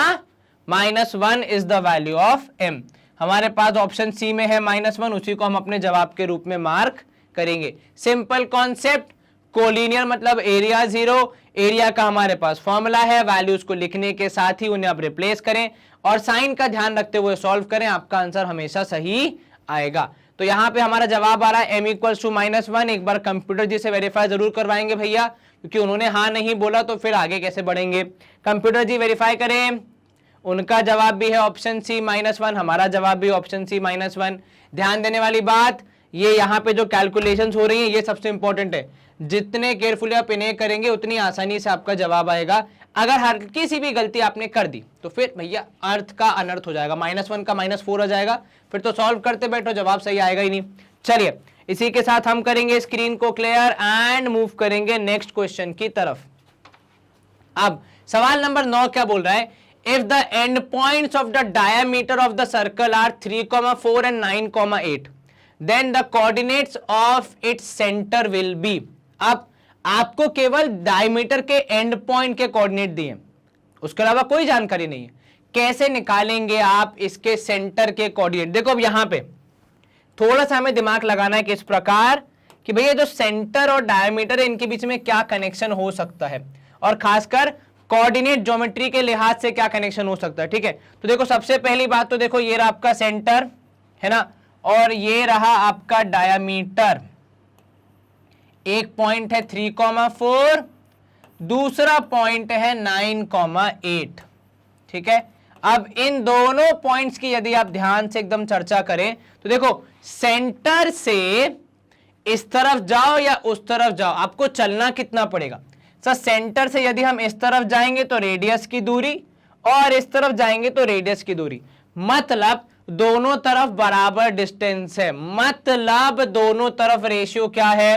-1 is the value of m। हमारे पास ऑप्शन सी में है -1, उसी को हम अपने जवाब के रूप में मार्क करेंगे। सिंपल कॉन्सेप्ट, कोलिनियर मतलब एरिया 0, एरिया का हमारे पास फॉर्मूला है, वैल्यूज को लिखने के साथ ही उन्हें आप रिप्लेस करें और साइन का ध्यान रखते हुए सॉल्व करें, आपका आंसर हमेशा सही आएगा। तो यहां पे हमारा जवाब आ रहा है m = -1। एक बार कंप्यूटर जी से वेरीफाई जरूर करवाएंगे भैया, क्योंकि उन्होंने हाँ नहीं बोला तो फिर आगे कैसे बढ़ेंगे। कंप्यूटर जी वेरीफाई करें, उनका जवाब भी है ऑप्शन सी -1, हमारा जवाब भी ऑप्शन सी -1। ध्यान देने वाली बात, ये यहाँ पे जो कैलकुलेशंस हो रही हैं ये सबसे इंपॉर्टेंट है, जितने केयरफुली आप इन्हें करेंगे उतनी आसानी से आपका जवाब आएगा। अगर हल्की सी भी गलती आपने कर दी तो फिर भैया अर्थ का अनर्थ हो जाएगा, -1 का -4 हो जाएगा, फिर तो सॉल्व करते बैठो जवाब सही आएगा ही नहीं। चलिए, इसी के साथ हम करेंगे स्क्रीन को क्लियर एंड मूव करेंगे नेक्स्ट क्वेश्चन की तरफ। अब सवाल नंबर 9 क्या बोल रहा है, if the end points of the diameter of the circle are 3, 4 and 9, 8, then the coordinates of its centre will be. अब आपको केवल डायमीटर के एंड पॉइंट के कोऑर्डिनेट दिए, उसके अलावा कोई जानकारी नहीं है। कैसे निकालेंगे आप इसके सेंटर के कोऑर्डिनेट। देखो अब यहां पे थोड़ा सा हमें दिमाग लगाना है कि इस प्रकार कि भैया जो सेंटर और डायमीटर है इनके बीच में क्या कनेक्शन हो सकता है, और खासकर कोऑर्डिनेट ज्योमेट्री के लिहाज से क्या कनेक्शन हो सकता है। ठीक है, तो देखो सबसे पहली बात तो देखो ये रहा आपका सेंटर है ना, और ये रहा आपका डायमीटर। एक पॉइंट है 3,4, दूसरा पॉइंट है 9,8। ठीक है, अब इन दोनों पॉइंट्स की यदि आप ध्यान से एकदम चर्चा करें तो देखो सेंटर से इस तरफ जाओ या उस तरफ जाओ, आपको चलना कितना पड़ेगा। सर सेंटर से यदि हम इस तरफ जाएंगे तो रेडियस की दूरी, और इस तरफ जाएंगे तो रेडियस की दूरी, मतलब दोनों तरफ बराबर डिस्टेंस है, मतलब दोनों तरफ रेशियो क्या है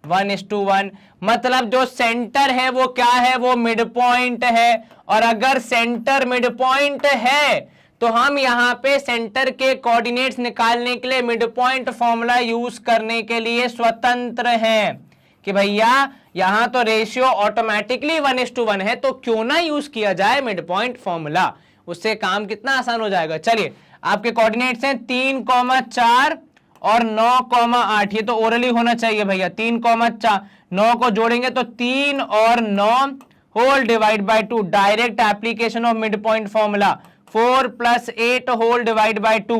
1:1। मतलब जो सेंटर है वो क्या है, वो मिड पॉइंट है, और अगर सेंटर मिड पॉइंट है तो हम यहां पे सेंटर के कोऑर्डिनेट्स निकालने के लिए मिड पॉइंट फॉर्मूला यूज करने के लिए स्वतंत्र हैं कि भैया यहां तो रेशियो ऑटोमेटिकली 1:1 है, तो क्यों ना यूज किया जाए मिड पॉइंट फॉर्मूला, उससे काम कितना आसान हो जाएगा। चलिए आपके कोऑर्डिनेट्स हैं 3,4 और 9,8। ये तो ओरली होना चाहिए भैया। 3,4, 9 को जोड़ेंगे तो 3 और 9 whole divide by 2, direct application of mid point formula. 4 + 8 whole divide by 2,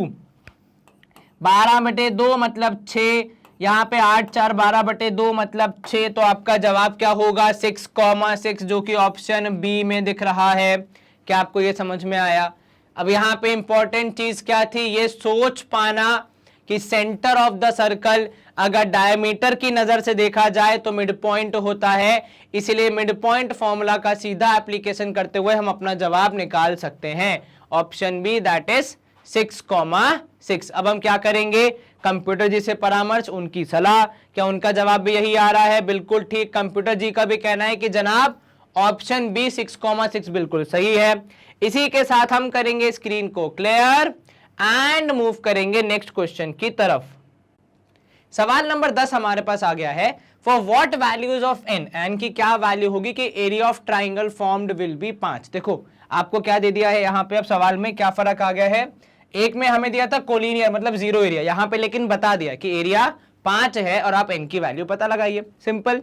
12/2 मतलब 6, यहां पे 8 4 12/2 मतलब 6, तो आपका जवाब क्या होगा 6,6, जो कि ऑप्शन बी में दिख रहा है। क्या आपको ये समझ में आया। अब यहां पे इंपॉर्टेंट चीज क्या थी, ये सोच पाना कि सेंटर ऑफ द सर्कल अगर डायमीटर की नजर से देखा जाए तो मिड पॉइंट होता है, इसलिए मिड पॉइंट फॉर्मूला का सीधा एप्लीकेशन करते हुए हम अपना जवाब निकाल सकते हैं, ऑप्शन बी दैट इज 6,6। अब हम क्या करेंगे, कंप्यूटर जी से परामर्श, उनकी सलाह, क्या उनका जवाब भी यही आ रहा है, बिल्कुल ठीक। कंप्यूटर जी का भी कहना है कि जनाब ऑप्शन बी 6,6 बिल्कुल सही है। इसी के साथ हम करेंगे स्क्रीन को क्लियर एंड मूव करेंगे नेक्स्ट क्वेश्चन की तरफ। सवाल नंबर 10 हमारे पास आ गया है, for what values of N, N की क्या वैल्यू होगी कि area of triangle formed will be 5। देखो आपको क्या दे दिया है यहाँ पे, अब सवाल में क्या फर्क आ गया है, एक में हमें दिया था कोलिनियर मतलब जीरो एरिया, यहाँ पे लेकिन बता दिया कि एरिया 5 है और आप एन की वैल्यू पता लगाइए। सिंपल,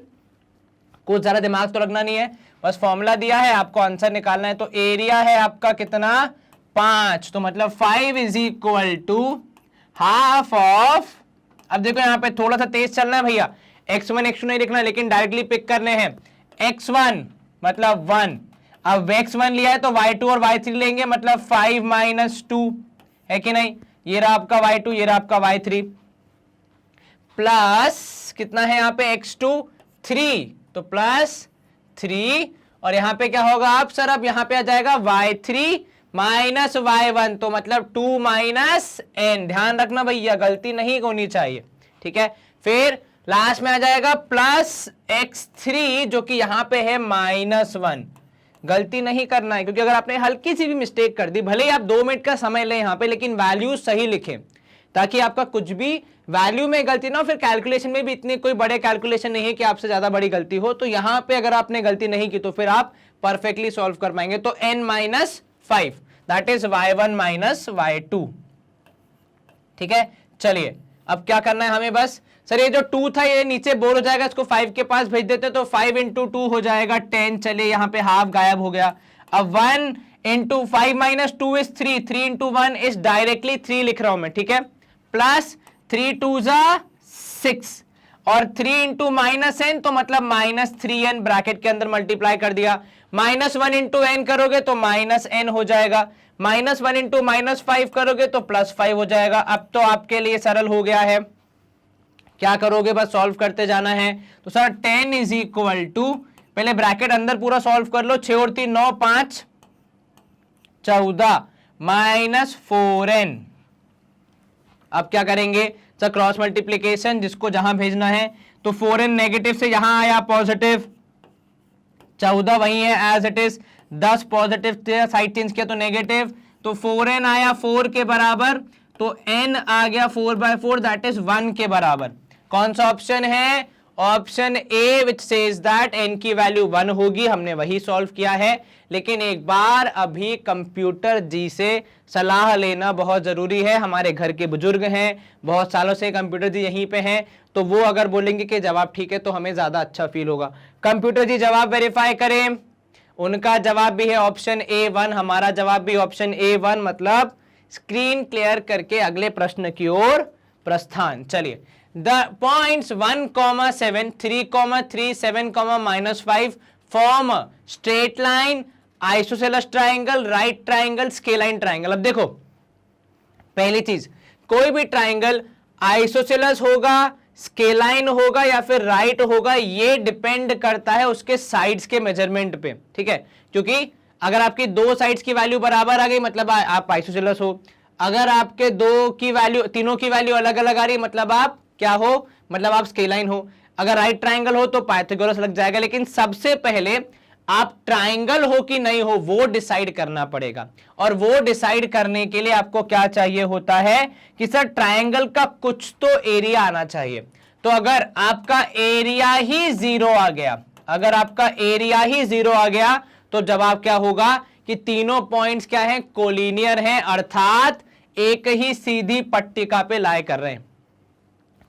कुछ ज्यादा दिमाग तो लगना नहीं है, बस फॉर्मूला दिया है आपको आंसर निकालना है। तो एरिया है आपका कितना 5, तो मतलब 5 = हाफ ऑफ, अब देखो यहाँ पे थोड़ा सा तेज चलना है भैया, x1 x2 नहीं लिखना, लेकिन डायरेक्टली पिक करने हैं। x1 मतलब 1, अब x1 लिया है तो y2 और y3 लेंगे, मतलब 5 - 2 है कि नहीं, ये रहा आपका y2, ये रहा आपका y3, प्लस कितना है यहाँ पे x2 3, तो +3, और यहाँ पे क्या होगा आप सर, अब यहाँ पे आ जाएगा y3 - y1, तो मतलब 2 - n। ध्यान रखना भैया गलती नहीं होनी चाहिए, ठीक है। फिर लास्ट में आ जाएगा +x3 जो कि यहाँ पे है -1, गलती नहीं करना है, क्योंकि अगर आपने हल्की सी भी मिस्टेक कर दी, भले ही आप 2 मिनट का समय लें यहाँ पे, लेकिन वैल्यू सही लिखें ताकि आपका कुछ भी वैल्यू में गलती ना हो। फिर कैलकुलेशन में भी इतने कोई बड़े कैलकुलेशन नहीं है कि आपसे ज्यादा बड़ी गलती हो, तो यहाँ पे अगर आपने गलती नहीं की तो फिर आप परफेक्टली सॉल्व कर पाएंगे। तो n - 5 that is y1 - y2, ठीक है। चलिए अब क्या करना है हमें, बस सर ये जो 2 था ये नीचे बोर हो जाएगा, इसको 5 के पास भेज देते, तो 5 × 2 हो जाएगा 10। चलिए यहाँ पे हाफ गायब हो गया। अब 1 × 5 - 2 इज 3, 3 × 1 इज डायरेक्टली 3 लिख रहा हूं मैं, ठीक है, प्लस 3 × 2 = 6, और 3 × -n तो मतलब -3n, ब्रैकेट के अंदर मल्टीप्लाई कर दिया। -1 × n करोगे तो -n हो जाएगा, -1 × -5 करोगे तो +5 हो जाएगा। अब तो आपके लिए सरल हो गया है, क्या करोगे बस सॉल्व करते जाना है। तो सर 10 = पहले ब्रैकेट अंदर पूरा सॉल्व कर लो, 6 और 3 9, 5 14 -4n। अब क्या करेंगे सर क्रॉस मल्टीप्लीकेशन, जिसको जहां भेजना है, तो 4n नेगेटिव से यहां आया पॉजिटिव, 14 वही है as it is, 10 positive side change किया तो नेगेटिव, तो 4n आया 4 के बराबर, तो n आ गया 4/4 दैट इज 1 के बराबर। कौन सा ऑप्शन है, option A which says that n की वैल्यू 1 होगी, हमने वही सॉल्व किया है। लेकिन एक बार अभी कंप्यूटर जी से सलाह लेना बहुत जरूरी है। हमारे घर के बुजुर्ग हैं, बहुत सालों से कंप्यूटर जी यहीं पे हैं, तो वो अगर बोलेंगे कि जवाब ठीक है तो हमें ज्यादा अच्छा फील होगा। कंप्यूटर जी जवाब वेरीफाई करें। उनका जवाब भी है ऑप्शन A1, हमारा जवाब भी ऑप्शन A1, मतलब स्क्रीन क्लियर करके अगले प्रश्न की ओर प्रस्थान। चलिए, the points 1,7, 3,3, 7, -5 form straight line, isosceles triangle, right triangle, scalene triangle. अब देखो, पहली चीज, कोई भी ट्राइंगल आइसोसेलेस होगा, स्केलाइन होगा या फिर राइट होगा, ये डिपेंड करता है उसके साइड्स के मेजरमेंट पे, ठीक है। क्योंकि अगर आपकी दो साइड्स की वैल्यू बराबर आ गई मतलब आप आइसोसेलेस हो। अगर आपके दो की वैल्यू, तीनों की वैल्यू अलग अलग आ रही मतलब आप क्या हो, मतलब आप स्केलाइन हो। अगर राइट ट्राइंगल हो तो पाइथागोरस लग जाएगा। लेकिन सबसे पहले आप ट्राइंगल हो कि नहीं हो वो डिसाइड करना पड़ेगा, और वो डिसाइड करने के लिए आपको क्या चाहिए होता है कि सर ट्राइंगल का कुछ तो एरिया आना चाहिए। तो अगर आपका एरिया ही 0 आ गया, अगर आपका एरिया ही 0 आ गया तो जवाब क्या होगा कि तीनों पॉइंट्स क्या हैं, कोलिनियर हैं, अर्थात एक ही सीधी पट्टिका पे लाए कर रहे हैं।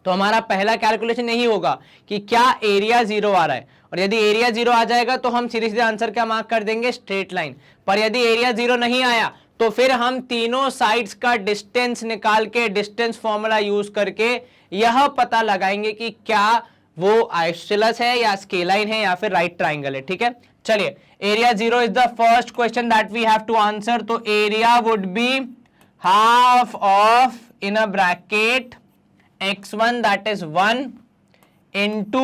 तो हमारा पहला कैलकुलेशन यही होगा कि क्या एरिया 0 आ रहा है, और यदि एरिया 0 आ जाएगा तो हम सीधे सीधे आंसर क्या मार्क कर देंगे, स्ट्रेट लाइन। पर यदि एरिया 0 नहीं आया तो फिर हम तीनों साइड्स का डिस्टेंस निकाल के, डिस्टेंस फॉर्मूला यूज करके यह पता लगाएंगे कि क्या वो आइसोसेलेस है या स्केलाइन है या फिर राइट ट्राइंगल है, ठीक है। चलिए, area 0 is the first question that we have to answer. तो area would be half of, in a bracket, x1 that is 1 into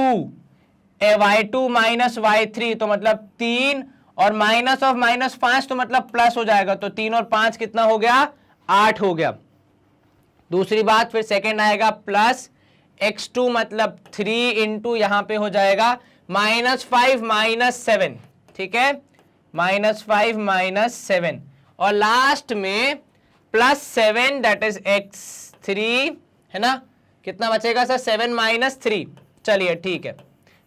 y2 minus y3, तो मतलब 3, और माइनस ऑफ -5 तो मतलब प्लस हो जाएगा। तो 3 और 5 कितना हो गया, 8 हो गया। दूसरी बात, फिर सेकेंड आएगा प्लस x2 मतलब 3 इंटू यहां पे हो जाएगा -5 -7, ठीक है, -5 -7, और लास्ट में +7 दैट इज x3, है ना। कितना बचेगा सर, 7 - 3, चलिए ठीक है,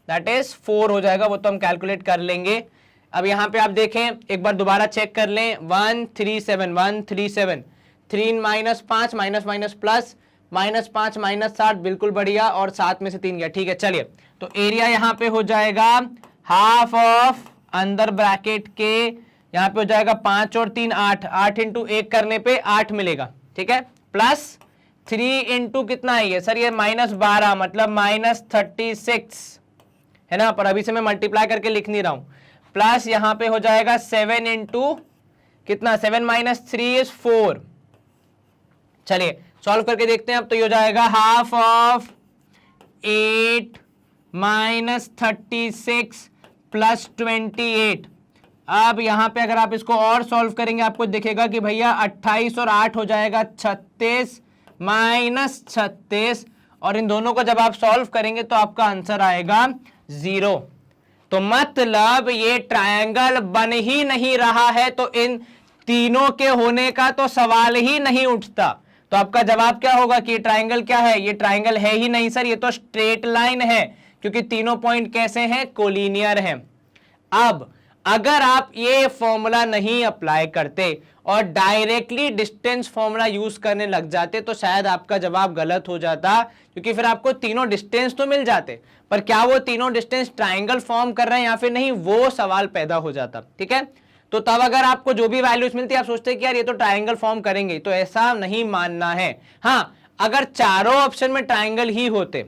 दैट इज 4 हो जाएगा, वो तो हम कैलकुलेट कर लेंगे। अब यहां पे आप देखें, एक बार दोबारा चेक कर लें, 137 137, 3 -5 माइनस प्लस, -5 -7, बिल्कुल बढ़िया, और 7 में से 3 गया, ठीक है। चलिए, तो एरिया यहां पे हो जाएगा हाफ ऑफ, अंदर ब्रैकेट के यहां पे हो जाएगा 5 और 3 8, 8 इंटू 1 करने पे 8 मिलेगा, ठीक है, प्लस 3 इंटू कितना है ये सर, ये -12 मतलब -36, है ना। पर अभी से मैं मल्टीप्लाई करके लिख नहीं रहा हूं। प्लस यहां पे हो जाएगा 7 इंटू कितना, 7 - 3 इज 4। चलिए सॉल्व करके देखते हैं। अब तो ये हो जाएगा हाफ ऑफ 8 -36 प्लस 28। अब यहां पे अगर आप इसको और सॉल्व करेंगे आपको दिखेगा कि भैया 28 और 8 हो जाएगा 36 -36, और इन दोनों को जब आप सॉल्व करेंगे तो आपका आंसर आएगा 0। तो मतलब ये ट्रायंगल बन ही नहीं रहा है, तो इन तीनों के होने का तो सवाल ही नहीं उठता। तो आपका जवाब क्या होगा कि ये ट्रायंगल क्या है, ये ट्रायंगल है ही नहीं सर, ये तो स्ट्रेट लाइन है, क्योंकि तीनों पॉइंट कैसे हैं, कोलिनियर हैं। अब अगर आप ये फॉर्मूला नहीं अप्लाई करते और डायरेक्टली डिस्टेंस फॉर्मूला यूज करने लग जाते तो शायद आपका जवाब गलत हो जाता, क्योंकि फिर आपको तीनों डिस्टेंस तो मिल जाते, पर क्या वो तीनों डिस्टेंस ट्राइंगल फॉर्म कर रहे हैं या फिर नहीं, वो सवाल पैदा हो जाता, ठीक है। तो तब अगर आपको जो भी वैल्यूज मिलती है आप सोचते हैं कि यार ये तो ट्राइंगल फॉर्म करेंगे, तो ऐसा नहीं मानना है। हाँ, अगर चारों ऑप्शन में ट्राइंगल ही होते,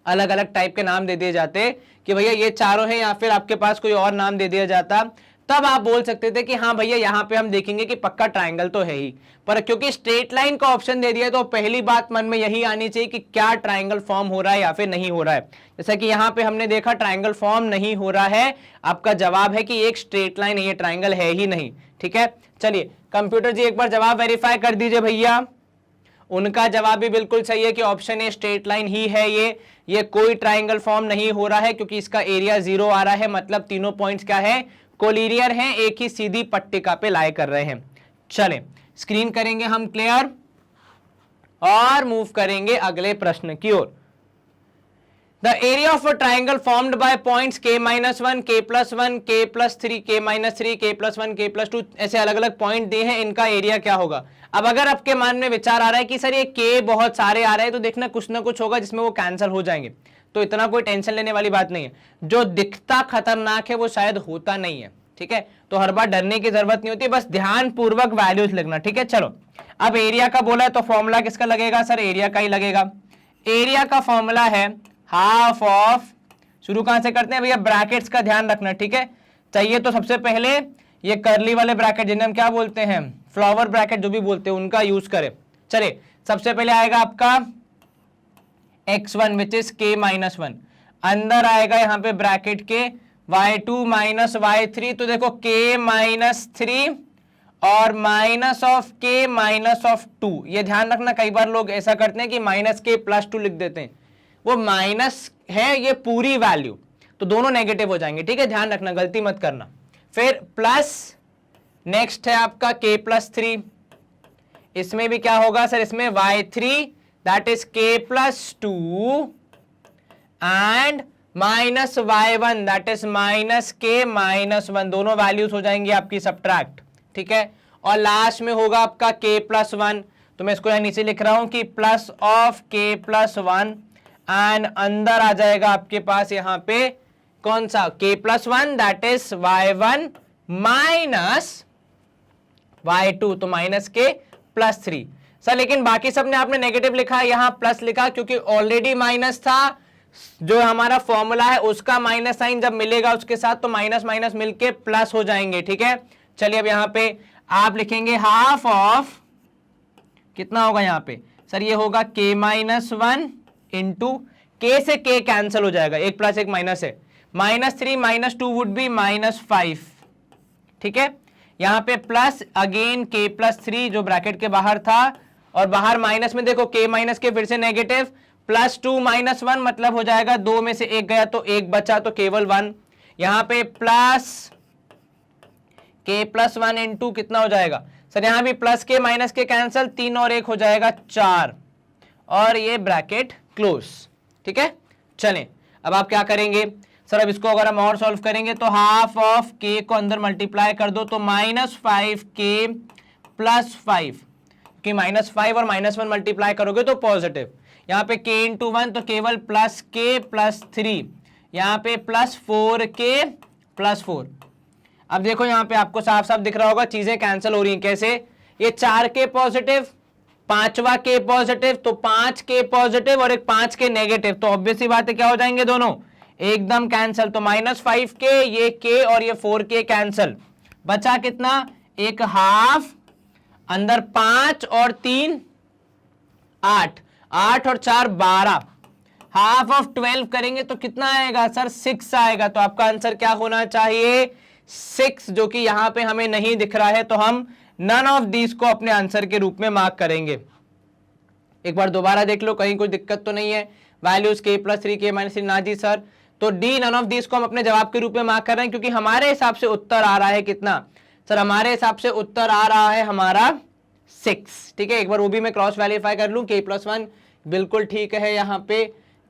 अलग अलग टाइप के नाम दे दिए जाते कि भैया ये चारों हैं, या फिर आपके पास कोई और नाम दे दिया जाता, तब आप बोल सकते थे कि हाँ भैया यहाँ पे हम देखेंगे कि पक्का ट्राइंगल तो है ही। पर क्योंकि स्ट्रेट लाइन का ऑप्शन दे दिया तो पहली बात मन में यही आनी चाहिए कि क्या ट्राइंगल फॉर्म हो रहा है या फिर नहीं हो रहा है। जैसा कि यहाँ पे हमने देखा ट्राइंगल फॉर्म नहीं हो रहा है, आपका जवाब है कि एक स्ट्रेट लाइन है, ये ट्राइंगल है ही नहीं, ठीक है। चलिए कंप्यूटर जी एक बार जवाब वेरीफाई कर दीजिए भैया। उनका जवाब भी बिल्कुल सही है कि ऑप्शन ए स्ट्रेट लाइन ही है, ये कोई ट्राइंगल फॉर्म नहीं हो रहा है, क्योंकि इसका एरिया 0 आ रहा है, मतलब तीनों पॉइंट्स क्या है, कोलिनियर हैं, एक ही सीधी पट्टिका पे लाए कर रहे हैं। चलें स्क्रीन करेंगे हम क्लियर और मूव करेंगे अगले प्रश्न की ओर। The area of a triangle formed by points k minus one, k plus one, k plus three, k minus three, k plus one, k plus two, ऐसे अलग अलग पॉइंट दिए हैं, इनका एरिया क्या होगा। अब अगर आपके मन में विचार आ रहा है कि सर ये k बहुत सारे आ रहे हैं, तो देखना कुछ ना कुछ होगा जिसमें वो कैंसिल हो जाएंगे, तो इतना कोई टेंशन लेने वाली बात नहीं है। जो दिखता खतरनाक है वो शायद होता नहीं है, ठीक है, तो हर बार डरने की जरूरत नहीं होती, बस ध्यान पूर्वक वैल्यूज लिखना, ठीक है। चलो अब एरिया का बोला है तो फॉर्मूला किसका लगेगा सर, एरिया का ही लगेगा। एरिया का फॉर्मूला है हाफ ऑफ, शुरू कहां से करते हैं भैया, ब्रैकेट्स का ध्यान रखना, ठीक है। चाहिए तो सबसे पहले ये करली वाले ब्रैकेट जिन्हें हम क्या बोलते हैं, फ्लावर ब्रैकेट जो भी बोलते हैं, उनका यूज करें। चलिए सबसे पहले आएगा आपका x1 which is k minus one, अंदर आएगा यहां पे ब्रैकेट के y2 माइनस y3, तो देखो k माइनस थ्री और minus of k minus of two, ये ध्यान रखना, कई बार लोग ऐसा करते हैं कि माइनस k प्लस टू लिख देते हैं, वो माइनस है ये पूरी वैल्यू, तो दोनों नेगेटिव हो जाएंगे, ठीक है, ध्यान रखना, गलती मत करना। फिर प्लस नेक्स्ट है आपका k प्लस थ्री, इसमें भी क्या होगा सर, इसमें y3 that is k plus to and minus y1 that is minus k minus one, दोनों वैल्यूज हो जाएंगी आपकी सब्ट्रैक्ट, ठीक है। और लास्ट में होगा आपका k प्लस वन, तो मैं इसको यहां नीचे लिख रहा हूं कि plus of k plus one and अंदर आ जाएगा आपके पास यहां पे कौन सा, k plus one that is y1 minus y2, तो minus k plus three. Sir लेकिन बाकी सब ने आपने नेगेटिव लिखा, यहां प्लस लिखा क्योंकि ऑलरेडी माइनस था, जो हमारा फॉर्मूला है उसका माइनस साइन जब मिलेगा उसके साथ तो माइनस माइनस मिलके प्लस हो जाएंगे, ठीक है। चलिए अब यहां पे आप लिखेंगे हाफ ऑफ, कितना होगा यहां पे सर, ये होगा k minus one into k से k कैंसिल हो जाएगा, एक प्लस एक माइनस है, minus three minus two would be minus five, ठीक है। यहां पे plus again k plus three जो ब्रैकेट के बाहर था, और बाहर माइनस में देखो k माइनस के फिर से negative, plus two minus one मतलब हो जाएगा दो में से एक गया तो एक बचा, तो केवल वन। यहां पे plus k plus one into कितना हो जाएगा सर, यहां भी प्लस के माइनस के कैंसिल, तीन और एक हो जाएगा चार, और ये ब्रैकेट क्लोज, ठीक है। चलें अब आप क्या करेंगे सर, अब इसको अगर हम और सॉल्व करेंगे तो हाफ ऑफ k को अंदर मल्टीप्लाई कर दो, तो माइनस फाइव के प्लस फाइव, कि माइनस फाइव और माइनस वन मल्टीप्लाई करोगे तो पॉजिटिव, यहाँ पे k इंटू वन तो केवल प्लस k प्लस थ्री, यहाँ पे प्लस फोर के प्लस फोर। अब देखो यहाँ पे आपको साफ साफ दिख रहा होगा चीजें कैंसिल हो रही हैं, कैसे, ये चार के पॉजिटिव, पांचवा के पॉजिटिव, तो पांच के पॉजिटिव और एक पांच के नेगेटिव, तो ऑब्वियसली बात है क्या हो जाएंगे दोनों एकदम कैंसिल, तो माइनस फाइव के ये के और ये फोर के कैंसिल, बचा कितना, एक हाफ, अंदर पांच और तीन आठ, आठ और चार बारह, हाफ ऑफ 12 करेंगे तो कितना आएगा सर, 6 आएगा, तो आपका आंसर क्या होना चाहिए 6, जो कि यहां पे हमें नहीं दिख रहा है, तो हम नन ऑफ दीज को अपने आंसर के रूप में मार्क करेंगे। एक बार दोबारा देख लो कहीं कोई दिक्कत तो नहीं है, values k plus three, k minus three, ना जी सर, तो डी नन ऑफ दीज को हम अपने जवाब के रूप में मार्क कर रहे हैं, क्योंकि हमारे हिसाब से उत्तर आ रहा है कितना सर, हमारे हिसाब से उत्तर आ रहा है हमारा 6, ठीक है। एक बार वो भी मैं क्रॉस वेरीफाई कर लूं, k प्लस वन बिल्कुल ठीक है, यहाँ पे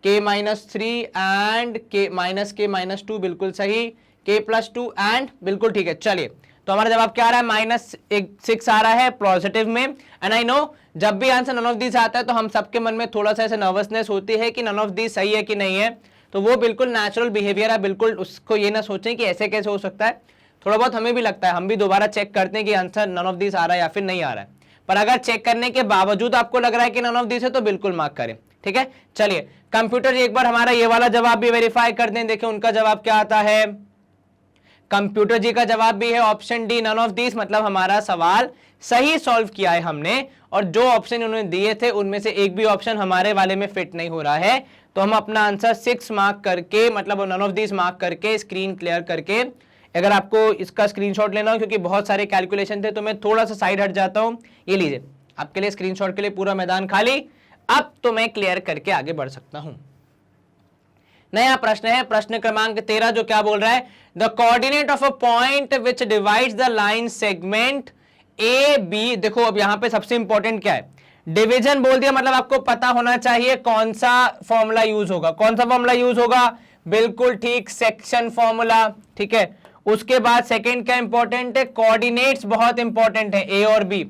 k minus three and k minus two बिल्कुल सही, k प्लस टू एंड बिल्कुल ठीक है। चलिए तो हमारा जवाब क्या आ रहा है, माइनस 6 आ रहा है पॉजिटिव में, एंड आई नो जब भी आंसर नन ऑफ दिस आता है तो हम सबके मन में थोड़ा सा ऐसे नर्वसनेस होती है कि नन ऑफ दिस सही है कि नहीं है, तो वो बिल्कुल नेचुरल बिहेवियर है, बिल्कुल उसको ये ना सोचें कि ऐसे कैसे हो सकता है, थोड़ा बहुत हमें भी लगता है, हम भी दोबारा चेक करते हैं कि आंसर नन ऑफ दिस आ रहा है या फिर नहीं आ रहा है, पर अगर चेक करने के बावजूद आपको लग रहा है कि नन ऑफ दिस है तो बिल्कुल मार्क करें, ठीक है। चलिए कंप्यूटर जी एक बार हमारा ये वाला जवाब भी वेरीफाई कर दें, देखिए उनका जवाब क्या आता है, कंप्यूटर जी का जवाब भी है option D none of this, मतलब हमारा सवाल सही सॉल्व किया है हमने, और जो ऑप्शन उन्होंने दिए थे उनमें से एक भी ऑप्शन हमारे वाले में फिट नहीं हो रहा है, तो हम अपना आंसर 6 मार्क करके, मतलब नन ऑफ दिस मार्क करके स्क्रीन क्लियर करके, अगर आपको इसका स्क्रीनशॉट लेना हो क्योंकि बहुत सारे कैलकुलेशन थे तो मैं थोड़ा सा साइड हट जाता हूं, ये लीजिए आपके लिए स्क्रीनशॉट के लिए पूरा मैदान खाली, अब तो मैं क्लियर करके आगे बढ़ सकता हूं। नया प्रश्न है, प्रश्न क्रमांक 13, जो क्या बोल रहा है, the coordinate of a point which divides the line segment A B, देखो अब यहां पे सबसे इंपॉर्टेंट क्या है, डिवीजन बोल दिया मतलब आपको पता होना चाहिए कौन सा फॉर्मूला यूज होगा। कौन सा फॉर्मूला यूज होगा? बिल्कुल ठीक, सेक्शन फॉर्मूला। ठीक है, उसके बाद सेकंड क्या इंपॉर्टेंट है? कोऑर्डिनेट्स बहुत इंपॉर्टेंट है, ए और बी।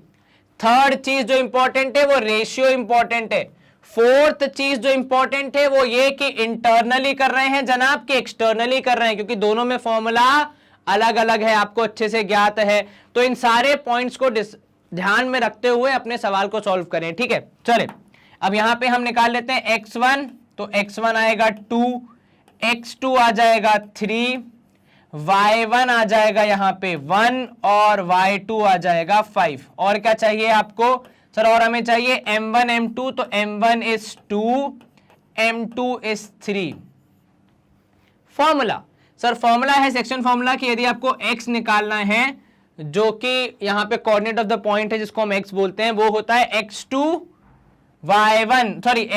थर्ड चीज जो इंपॉर्टेंट है वो रेशियो इंपॉर्टेंट है। फोर्थ चीज जो इंपॉर्टेंट है वो ये कि इंटरनली कर रहे हैं जनाब कि एक्सटर्नली कर रहे हैं, क्योंकि दोनों में फॉर्मूला अलग अलग है, आपको अच्छे से ज्ञात है। तो इन सारे पॉइंट्स को ध्यान में रखते हुए अपने सवाल को सॉल्व करें। ठीक है, चले अब यहां पे हम निकाल लेते हैं x1, तो x1 आएगा 2, x2 आ जाएगा 3, y1 आ जाएगा यहां पे 1 और y2 आ जाएगा 5। और क्या चाहिए आपको? सर और हमें चाहिए m1 m2, तो m1 is 2, m2 is 3। Formula, sir formula है सेक्शन फॉर्मूला कि यदि आपको x निकालना है, जो कि यहां पे कोऑर्डिनेट ऑफ द पॉइंट है जिसको हम x बोलते हैं, वो होता है x2 y1 sorry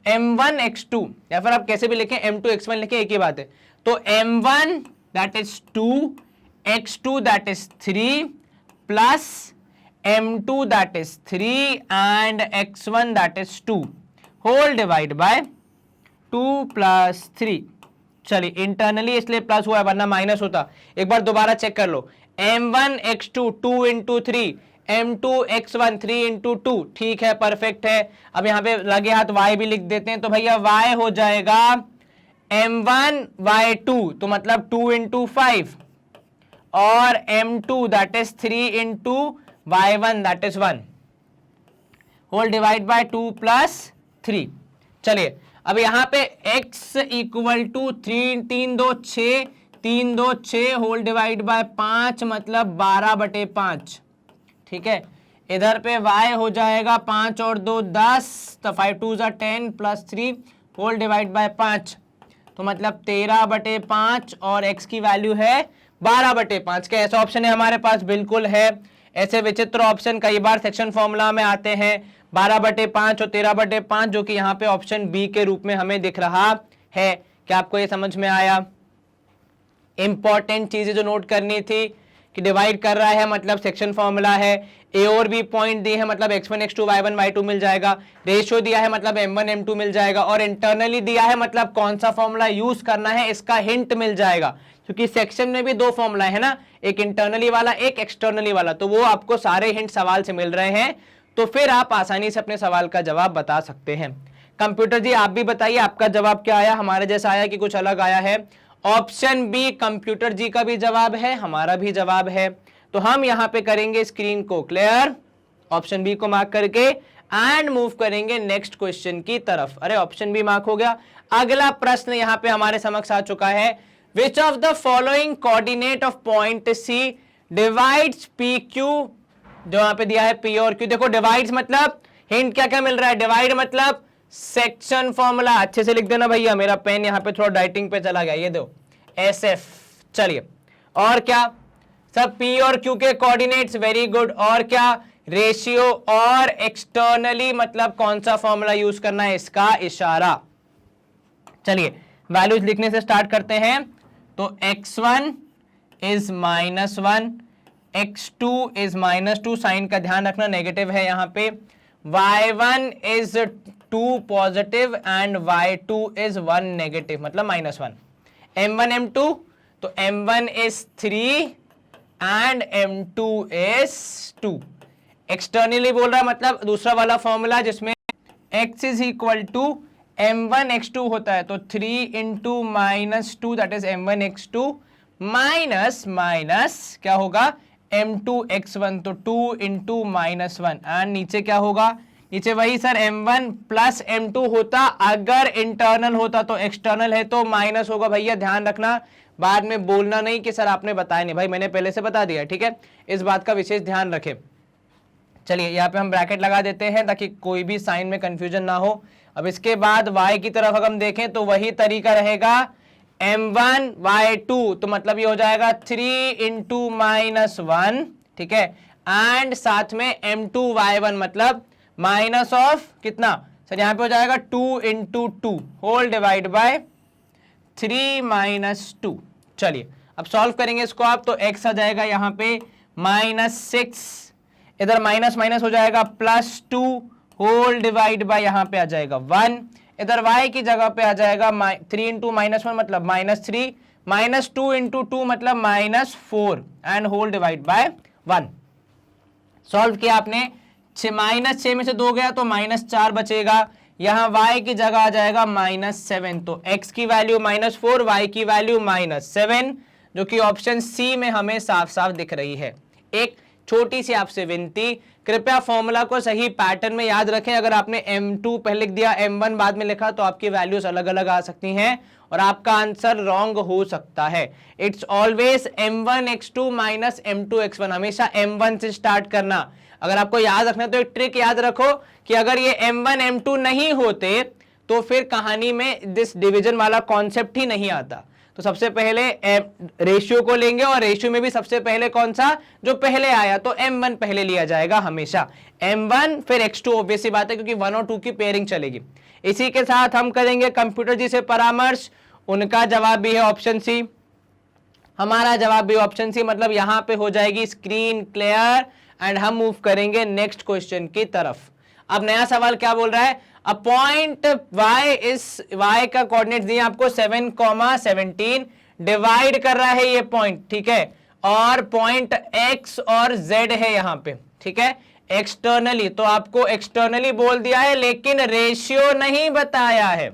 m1 x2, या फिर आप कैसे भी लिखें m2 x1 लिखें, एक ही बात है। तो m1 that is 2, x2 that is 3 plus m2 that is 3 and x1 that is 2 divide divide by 2 plus 3। चलिए इंटरनली इसलिए प्लस हुआ है वरना माइनस होता। एक बार दोबारा चेक कर लो, m1 x2 2 into 3, m2 x1 3 into 2। ठीक है, परफेक्ट है। अब यहां पे लगे हाथ y भी लिख देते हैं, तो भैया y हो जाएगा m1 y2, तो मतलब 2 इंटू 5, और m2 that is 3 into y1 that is 1 whole divide by 2 plus 3। चलिए अब यहां पे x equal to 3 3 2 6, 3 2 6 whole divide by 5 मतलब 12/5। ठीक है, इधर पे y हो जाएगा 5 और 2 10, तो 5 2 10 प्लस 3 होल डिवाइड बाय 5, तो मतलब 13/5 और x की वैल्यू है 12/5। क्या ऐसा ऑप्शन है हमारे पास? बिल्कुल है। ऐसे विचित्र ऑप्शन कई बार सेक्शन फॉर्मूला में आते हैं, 12/5 और 13/5, जो कि यहाँ पे ऑप्शन बी के रूप में हमें दिख रहा है। क्या आपको ये समझ में आया? इंपॉर्टेंट चीजें जो नोट करनी थी कि डिवाइड कर रहा है मतलब सेक्शन फॉर्मूला है, ए और बी पॉइंट दिए हैं मतलब x1 x2 y1 y2 मिल जाएगा, रेशियो दिया है मतलब m1 m2 मिल जाएगा, और इंटरनली दिया है मतलब कौन सा फॉर्मूला यूज करना है इसका हिंट मिल जाएगा, क्योंकि सेक्शन में भी दो फॉर्मूला है ना, एक इंटरनली वाला एक एक्सटर्नली वाला, तो वो आपको सारे हिंट सवाल से मिल रहे हैं, तो फिर आप आसानी से अपने सवाल का जवाब बता सकते हैं। कंप्यूटर जी आप भी बताइए आपका जवाब क्या आया? हमारे जैसा आया कि कुछ अलग आया है? ऑप्शन बी कंप्यूटर जी का भी जवाब है, हमारा भी जवाब है। तो हम यहां पे करेंगे स्क्रीन को क्लियर, ऑप्शन बी को मार्क करके एंड मूव करेंगे नेक्स्ट क्वेश्चन की तरफ। अरे ऑप्शन बी मार्क हो गया। अगला प्रश्न यहां पे हमारे समक्ष आ चुका है, which of the following coordinate of point C divides P Q, जो यहां पे दिया है पी और क्यू। देखो डिवाइड्स मतलब हिंट क्या क्या मिल रहा है, डिवाइड मतलब सेक्शन फॉर्मूला, अच्छे से लिख देना भैया, मेरा पेन यहां पे थोड़ा डाइटिंग पे चला गया, ये दो SF। चलिए और क्या, सब P और Q के कोऑर्डिनेट्स, वेरी गुड। और क्या, रेशियो, और एक्सटर्नली मतलब कौन सा फॉर्मूला यूज करना है इसका इशारा। चलिए वैल्यूज लिखने से स्टार्ट करते हैं। तो x1 is -1, x2 is -2, sign का ध्यान रखना नेगेटिव है यहां पे, y1 is 2 positive and y2 is 1 negative मतलब -1, m1 m2, तो m1 is 3 and m2 is 2। Externally बोल रहा है मतलब दूसरा वाला फॉर्मूला जिसमें x is equal to m1 x2 होता है, तो 3 into -2 that is m1 x2 minus minus क्या होगा m2 x1, तो 2 इंटू -1 एंड नीचे क्या होगा, नीचे वही सर m1 प्लस m2 होता, अगर इंटरनल होता, तो एक्सटर्नल है तो माइनस होगा भैया, ध्यान रखना, बाद में बोलना नहीं कि सर आपने बताया नहीं, भाई मैंने पहले से बता दिया, ठीक है, इस बात का विशेष ध्यान रखें। चलिए यहाँ पे हम ब्रैकेट लगा देते हैं ताकि कोई भी साइन में कंफ्यूजन ना हो। अब इसके बाद y की तरफ अगर हम देखें तो वही तरीका रहेगा, m1 y2, तो मतलब ये हो जाएगा 3 इंटू -1, ठीक है, एंड साथ में m2 y1 मतलब माइनस ऑफ कितना सर, यहाँ पे हो जाएगा 2 इंटू 2 होल डिवाइड बाय 3 -2। चलिए अब सॉल्व करेंगे इसको आप, तो x आ जाएगा यहाँ पे -6, इधर माइनस माइनस हो जाएगा +2 होल डिवाइड बाय यहाँ पे आ जाएगा 1, इधर y की जगह पे आ जाएगा 3 इंटू -1 मतलब -3, -2 इंटू 2 मतलब -4 and whole divide by 1। Solve किया आपने, -6 में से 2 गया तो -4 बचेगा, यहां y की जगह आ जाएगा -7, तो x की वैल्यू -4, y की वैल्यू -7, जो कि ऑप्शन सी में हमें साफ साफ दिख रही है। एक छोटी सी आपसे विनती, कृपया फॉर्मूला को सही पैटर्न में याद रखें। अगर आपने m2 पहले लिख दिया, m1 बाद में लिखा, तो आपकी वैल्यूज अलग अलग आ सकती हैं और आपका आंसर रॉन्ग हो सकता है। इट्स ऑलवेज m1x2 m2x1, हमेशा m1 से स्टार्ट करना। अगर आपको याद रखना तो एक ट्रिक याद रखो कि अगर ये m1 m2 नहीं होते तो फिर कहानी में दिस डिवीजन वाला कॉन्सेप्ट ही नहीं आता। तो सबसे पहले रेशियो को लेंगे और रेशियो में भी सबसे पहले कौन सा, जो पहले आया, तो m1 पहले लिया जाएगा हमेशा, m1 फिर x2, ऑब्वियस सी बात है क्योंकि 1 और 2 की पेयरिंग चलेगी। इसी के साथ हम करेंगे कंप्यूटर जी से परामर्श, उनका जवाब भी है ऑप्शन सी, हमारा जवाब भी ऑप्शन सी, मतलब यहां पे हो जाएगी स्क्रीन क्लियर एंड हम मूव करेंगे नेक्स्ट क्वेश्चन की तरफ। अब नया सवाल क्या बोल रहा है, अ पॉइंट y का कोऑर्डिनेट दिए आपको 7,17, डिवाइड कर रहा है ये पॉइंट, ठीक है, और पॉइंट x और z है यहां पे, ठीक है, एक्सटर्नली, तो आपको एक्सटर्नली बोल दिया है लेकिन रेशियो नहीं बताया है,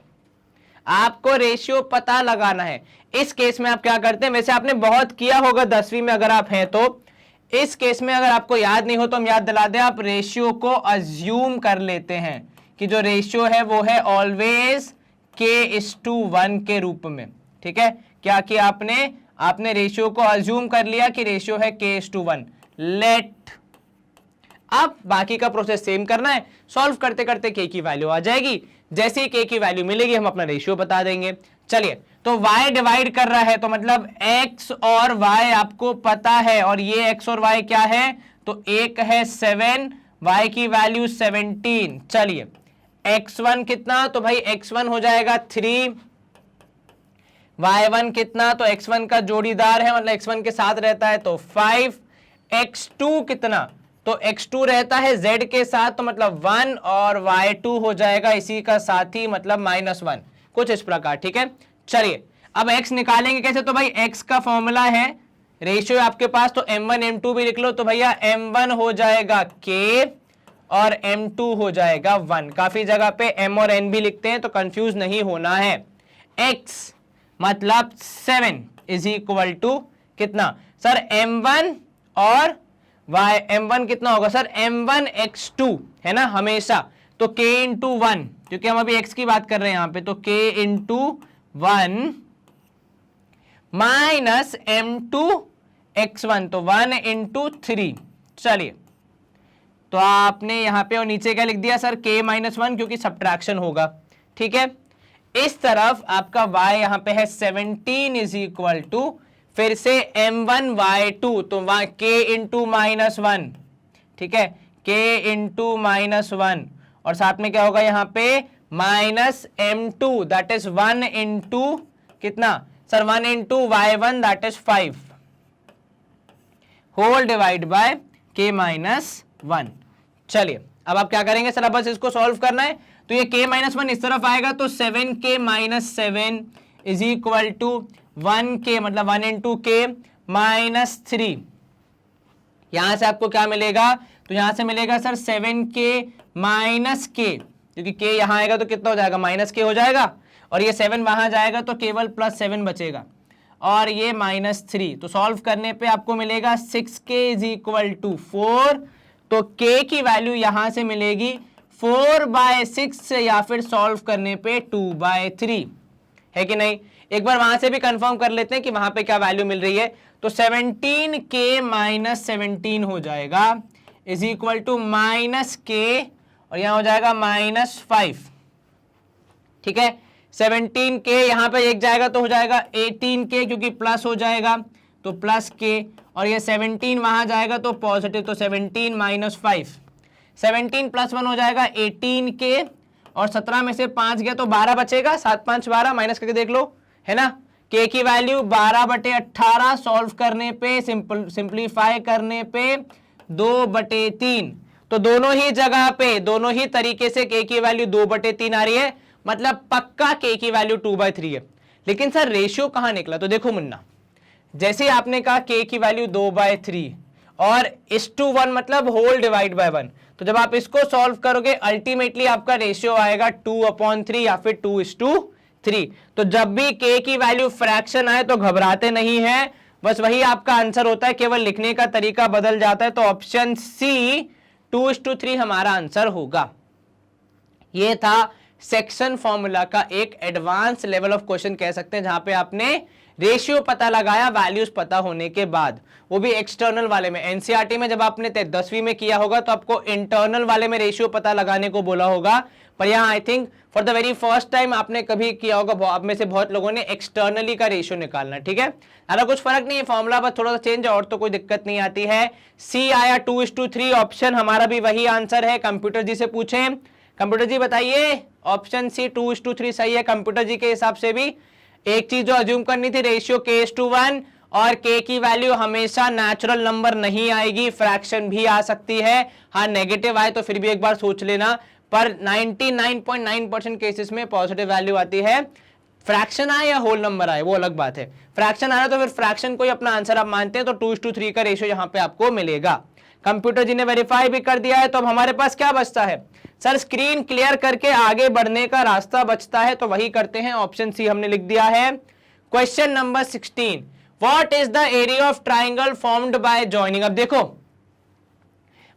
आपको रेशियो पता लगाना है। इस केस में आप क्या करते हैं, वैसे आपने बहुत किया होगा 10वीं में अगर आप हैं तो, इस केस में अगर आपको याद नहीं हो तो हम याद दिला दें, आप रेशियो को अज्यूम कर लेते हैं कि जो रेशियो है वो है ऑलवेज k:1 के रूप में, ठीक है। क्या किया आपने रेशियो को अज्यूम कर लिया कि रेशियो है k:1। लेट, अब बाकी का प्रोसेस सेम करना है, सॉल्व करते करते k की वैल्यू आ जाएगी, जैसे ही k की वैल्यू मिलेगी हम अपना रेशियो बता देंगे। चलिए, तो y डिवाइड कर रहा है तो मतलब x और y आपको पता है, और ये x और y क्या है, तो एक है 7, y की वैल्यू 17। चलिए, x1 कितना, तो भाई x1 हो जाएगा 3, y1 कितना, तो x1 का जोड़ीदार है मतलब x1 के साथ रहता है तो 5, x2 कितना, तो x2 रहता है z के साथ तो मतलब 1, और y2 हो जाएगा इसी का साथी मतलब -1, कुछ इस प्रकार, ठीक है। चलिए, अब x निकालेंगे कैसे, तो भाई x का फॉर्मूला है, रेशियो आपके पास, तो m1 m2 भी लिख लो, तो भैया m1 हो जाएगा k और m2 हो जाएगा 1। काफी जगह पे m और n भी लिखते हैं तो कंफ्यूज नहीं होना है। x मतलब 7 इज इक्वल टू कितना सर, m1 और y, m1 कितना होगा सर, m1 x2 है ना हमेशा, तो k इंटू 1, क्योंकि हम अभी x की बात कर रहे हैं यहां पे, तो k into 1 minus m2 x1, तो 1 इंटू 3। चलिए, तो आपने यहां पे और नीचे क्या लिख दिया सर, k -1, क्योंकि सब्ट्रैक्शन होगा, ठीक है। इस तरफ आपका y यहां पे है 17 इज इक्वल टू फिर से m1 y2, तो k इंटू -1, ठीक है, k इंटू -1, और साथ में क्या होगा यहां पे minus m2 that is 1 into कितना sir, 1 into y1 that is 5, whole divide by k -1। चलिए, अब आप क्या करेंगे सर, अब बस इसको सॉल्व करना है, तो ये k -1 इस तरफ आएगा तो 7k -7 is equal to 1k, मतलब 1 इंटू k -3। यहां से आपको क्या मिलेगा, तो यहां से मिलेगा सर 7k -k, क्योंकि k यहां आएगा तो कितना हो जाएगा, -k हो जाएगा, और ये 7 वहां जाएगा तो केवल +7 बचेगा, और ये -3, तो सॉल्व करने पे आपको मिलेगा 6k इज इक्वल टू 4, तो k की वैल्यू यहां से मिलेगी 4/6, या फिर सॉल्व करने पे 2/3, है कि नहीं। एक बार वहां से भी कंफर्म कर लेते हैं कि वहां पे क्या वैल्यू मिल रही है, तो 17k -17 हो जाएगा इज इक्वल टू -k, और यहां हो जाएगा -5, ठीक है। 17k यहां पे एक जाएगा तो हो जाएगा 18k, क्योंकि प्लस हो जाएगा तो +k, और ये 17 वहां जाएगा तो पॉजिटिव, तो 17 -5, 17 + 1 हो जाएगा 18k, और 17 में से 5 गया तो 12 बचेगा, 7 5 12, माइनस करके देख लो, है ना। k की वैल्यू 12/18, सॉल्व करने पे सिंप्लीफाई करने पे 2/3, तो दोनों ही जगह पे दोनों ही तरीके से k की वैल्यू 2/3 आ रही है, मतलब पक्का k की वैल्यू 2/3 है। लेकिन सर रेशियो कहां निकला? तो देखो मुन्ना, जैसे ही आपने कहा k की वैल्यू 2/3 और 1:1 मतलब होल डिवाइड बाय 1, तो जब आप इसको सॉल्व करोगे अल्टीमेटली आपका रेशियो आएगा 2/3 या फिर 2:3। तो जब भी k की वैल्यू फ्रैक्शन आए तो घबराते नहीं है, बस वही आपका आंसर होता है, केवल लिखने का तरीका बदल जाता है। तो ऑप्शन सी 2:3 हमारा आंसर होगा। ये था सेक्शन फॉर्मूला का एक एडवांस लेवल ऑफ क्वेश्चन कह सकते हैं, जहां पे आपने रेशियो पता लगाया वैल्यूज पता होने के बाद, वो भी एक्सटर्नल वाले में। एनसीईआरटी में जब आपने 10वीं में किया होगा तो आपको इंटरनल वाले में रेशियो पता लगाने को बोला होगा, पर यहाँ I think for the very first time आपने कभी किया होगा, आप में से बहुत लोगों ने एक्सटर्नली का रेशियो निकालना। ठीक है, अगर कुछ फर्क नहीं है, फॉर्मूला बस थोड़ा सा चेंज है और तो कोई दिक्कत नहीं आती है। सी आया 2:3, ऑप्शन हमारा भी वही आंसर है। कंप्यूटर जी से पूछें, कंप्यूटर जी बताइए ऑप्शन सी 2:3 सही है कंप्यूटर जी के हिसाब से भी। एक चीज जो अज्यूम करनी थी, रेशियो k:1 और k की वैल्यू हमेशा नेचुरल नंबर नहीं आएगी, फ्रैक्शन भी आ सकती है। हाँ नेगेटिव आए तो फिर भी एक बार सोच लेना, पर 99.9% केसेस में पॉजिटिव वैल्यू आती है। फ्रैक्शन आए या होल नंबर आए वो अलग बात है, फ्रैक्शन आ रहा है तो फिर फ्रैक्शन को ही अपना आंसर आप मानते हैं, तो 2:3 का रेशियो यहां पे आपको मिलेगा। कंप्यूटर जी ने वेरीफाई भी कर दिया है, तो अब हमारे पास क्या बचता है सर? स्क्रीन क्लियर करके आगे बढ़ने का रास्ता बचता है, तो वही करते हैं। ऑप्शन सी हमने लिख दिया है। Question number 16, what is the area of triangle formed bye joining? अब देखो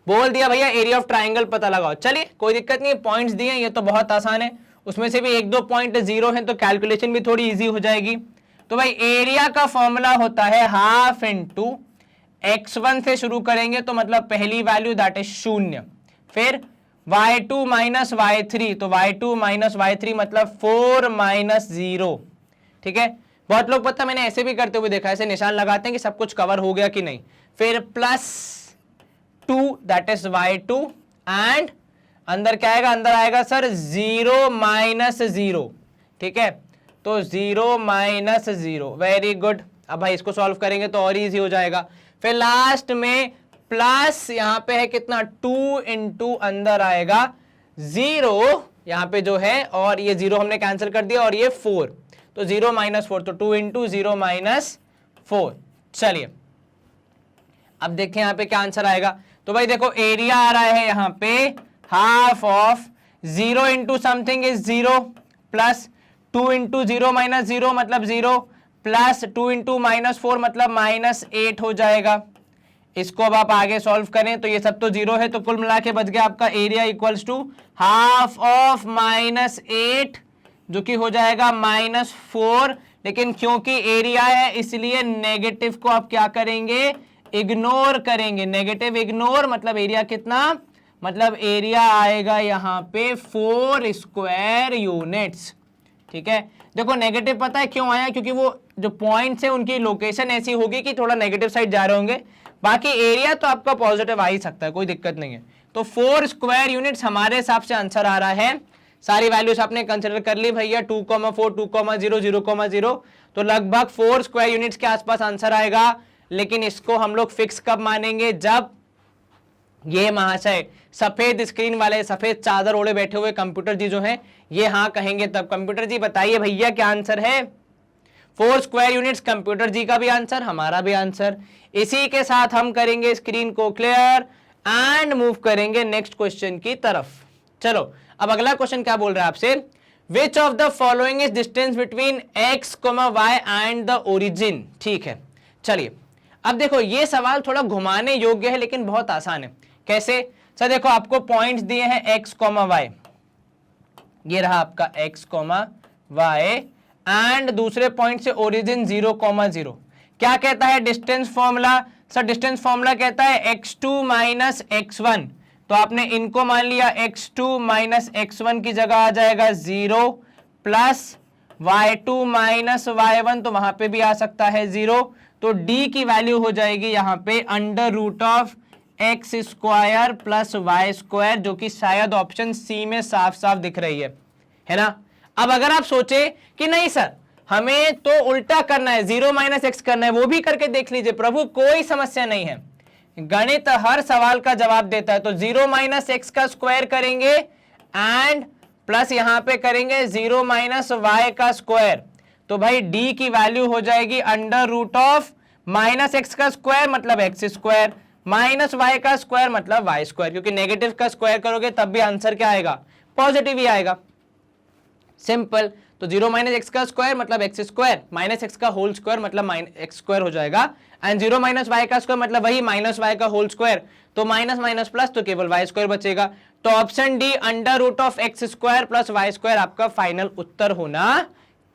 बोल दिया भैया एरिया ऑफ ट्राइंगल पता लगाओ, चलिए कोई दिक्कत नहीं है, पॉइंट्स दिए ये तो बहुत आसान है, उसमें से भी 1-2 पॉइंट जीरो है तो कैलकुलेशन भी थोड़ी इजी हो जाएगी। तो भाई एरिया का फॉर्मूला होता है हाफ इंटू x1 से शुरू करेंगे तो मतलब पहली वैल्यू दैट इज 0, फिर y2 माइनस y3, तो y2 माइनस y3 मतलब 4 माइनस 0। ठीक है, बहुत लोग पता मैंने ऐसे भी करते हुए देखा, ऐसे निशान लगाते हैं कि सब कुछ कवर हो गया कि नहीं, फिर plus 2 that is y2 and अंदर क्या आएगा? अंदर आएगा सर 0 माइनस 0। ठीक है, तो 0 माइनस 0, वेरी गुड। अब भाई इसको सॉल्व करेंगे तो और इजी हो जाएगा। फिर लास्ट में प्लस यहां पे है कितना 2 इंटू अंदर आएगा 0 यहां पे जो है, और ये 0 हमने कैंसिल कर दिया और ये 4, तो 0 माइनस 4, तो 2 इंटू 0 माइनस 4। चलिए अब देखें यहां पे क्या आंसर आएगा। तो भाई देखो एरिया आ रहा है यहां पे half of 0 into something is 0 plus 2 into 0 minus 0 मतलब 0 प्लस 2 इंटू माइनस 4 मतलब माइनस 8 हो जाएगा। इसको अब आप आगे सॉल्व करें तो ये सब तो 0 है, तो कुल मिला के बच गया आपका area equals to half of minus 8 जो कि हो जाएगा माइनस 4। लेकिन क्योंकि एरिया है इसलिए नेगेटिव को आप क्या करेंगे? इग्नोर करेंगे। नेगेटिव इग्नोर मतलब एरिया कितना? मतलब एरिया आएगा यहां पे 4 स्क्वायर यूनिट्स। ठीक है, देखो नेगेटिव पता है क्यों आया? क्योंकि वो जो पॉइंट्स है उनकी लोकेशन ऐसी होगी कि थोड़ा नेगेटिव साइड जा रहे होंगे, बाकी एरिया तो आपका पॉजिटिव आ ही सकता है, कोई दिक्कत नहीं है। तो 4 स्क्वायर यूनिट्स हमारे हिसाब से आंसर आ रहा है। सारी वैल्यूज आपने कंसिडर कर ली भैया, 2,4, 2,0, 0,0, तो लगभग 4 स्क्वायर यूनिट्स के आसपास आंसर आएगा। लेकिन इसको हम लोग फिक्स कब मानेंगे? जब ये महाशय सफेद स्क्रीन वाले सफेद चादर ओढ़े बैठे हुए कंप्यूटर जी जो हैं ये हाँ कहेंगे तब। कंप्यूटर जी बताइए भैया क्या आंसर है? 4 स्क्वायर यूनिट्स, कंप्यूटर जी का भी आंसर, हमारा भी आंसर। इसी के साथ हम करेंगे स्क्रीन को क्लियर एंड मूव करेंगे नेक्स्ट क्वेश्चन की तरफ। चलो अब अगला क्वेश्चन क्या बोल रहा है आपसे? विच of the following is distance between x, y and the origin. ठीक है, चलिए अब देखो ये सवाल थोड़ा घुमाने योग्य है लेकिन बहुत आसान है। कैसे? सर देखो आपको पॉइंट्स दिए हैं x, y, ये रहा आपका x, y एंड दूसरे पॉइंट से ओरिजिन 0,0। क्या कहता है distance formula? Sir distance formula कहता है x2 माइनस x1, तो आपने इनको मान लिया x2 माइनस x1 की जगह आ जाएगा 0 प्लस y2 माइनस y1, तो वहां पे भी आ सकता है 0, तो d की वैल्यू हो जाएगी यहां पे under root of x square plus y square, जो कि शायद ऑप्शन सी में साफ साफ दिख रही है ना। अब अगर आप सोचे कि नहीं सर हमें तो उल्टा करना है, 0 माइनस एक्स करना है, वो भी करके देख लीजिए प्रभु, कोई समस्या नहीं है। गणित हर सवाल का जवाब देता है। तो 0 माइनस एक्स का स्क्वायर करेंगे एंड प्लस यहां पे करेंगे 0 माइनस वाई का स्क्वायर। तो भाई डी की वैल्यू हो जाएगी under root of minus x का स्क्वायर मतलब एक्स स्क्वायर माइनस वाई का स्क्वायर मतलब वाई स्क्वायर, क्योंकि नेगेटिव का स्क्वायर करोगे तब भी आंसर क्या आएगा, पॉजिटिव ही आएगा। सिंपल। तो 0 माइनस एक्स का स्क्वायर मतलब एक्स स्क्वायर माइनस एक्स का होल स्क्वायर मतलब एक्स स्क्वायर हो जाएगा एंड 0 माइनस वाई का स्क्वायर मतलब वही माइनस वाई का होल स्क्वायर। तो माइनस माइनस प्लस तो केवल वाई स्क्वायर बचेगा। तो option D under root of x square plus y square आपका फाइनल उत्तर होना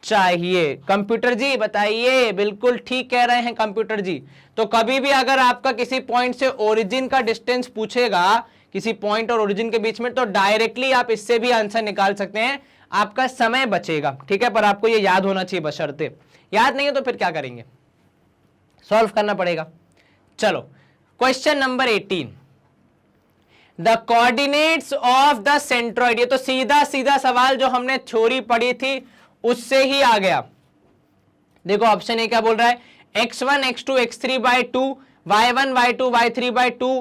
चाहिए। कंप्यूटर जी बताइए, बिल्कुल ठीक कह रहे हैं कंप्यूटर जी। तो कभी भी अगर आपका किसी पॉइंट से ओरिजिन का डिस्टेंस पूछेगा, किसी पॉइंट और ओरिजिन के बीच में, तो डायरेक्टली आप इससे भी आंसर निकाल सकते हैं, आपका समय बचेगा। ठीक है, पर आपको ये याद होना चाहिए बशर्ते। याद नहीं है तो फिर क्या करेंगे, सॉल्व करना पड़ेगा। चलो question number 18, the coordinates of the centroid. ये तो सीधा सीधा सवाल जो हमने थ्योरी पढ़ी थी उससे ही आ गया। देखो ऑप्शन ए क्या बोल रहा है, x1 x2 x3 by 2 y1 y2 y3 by 2।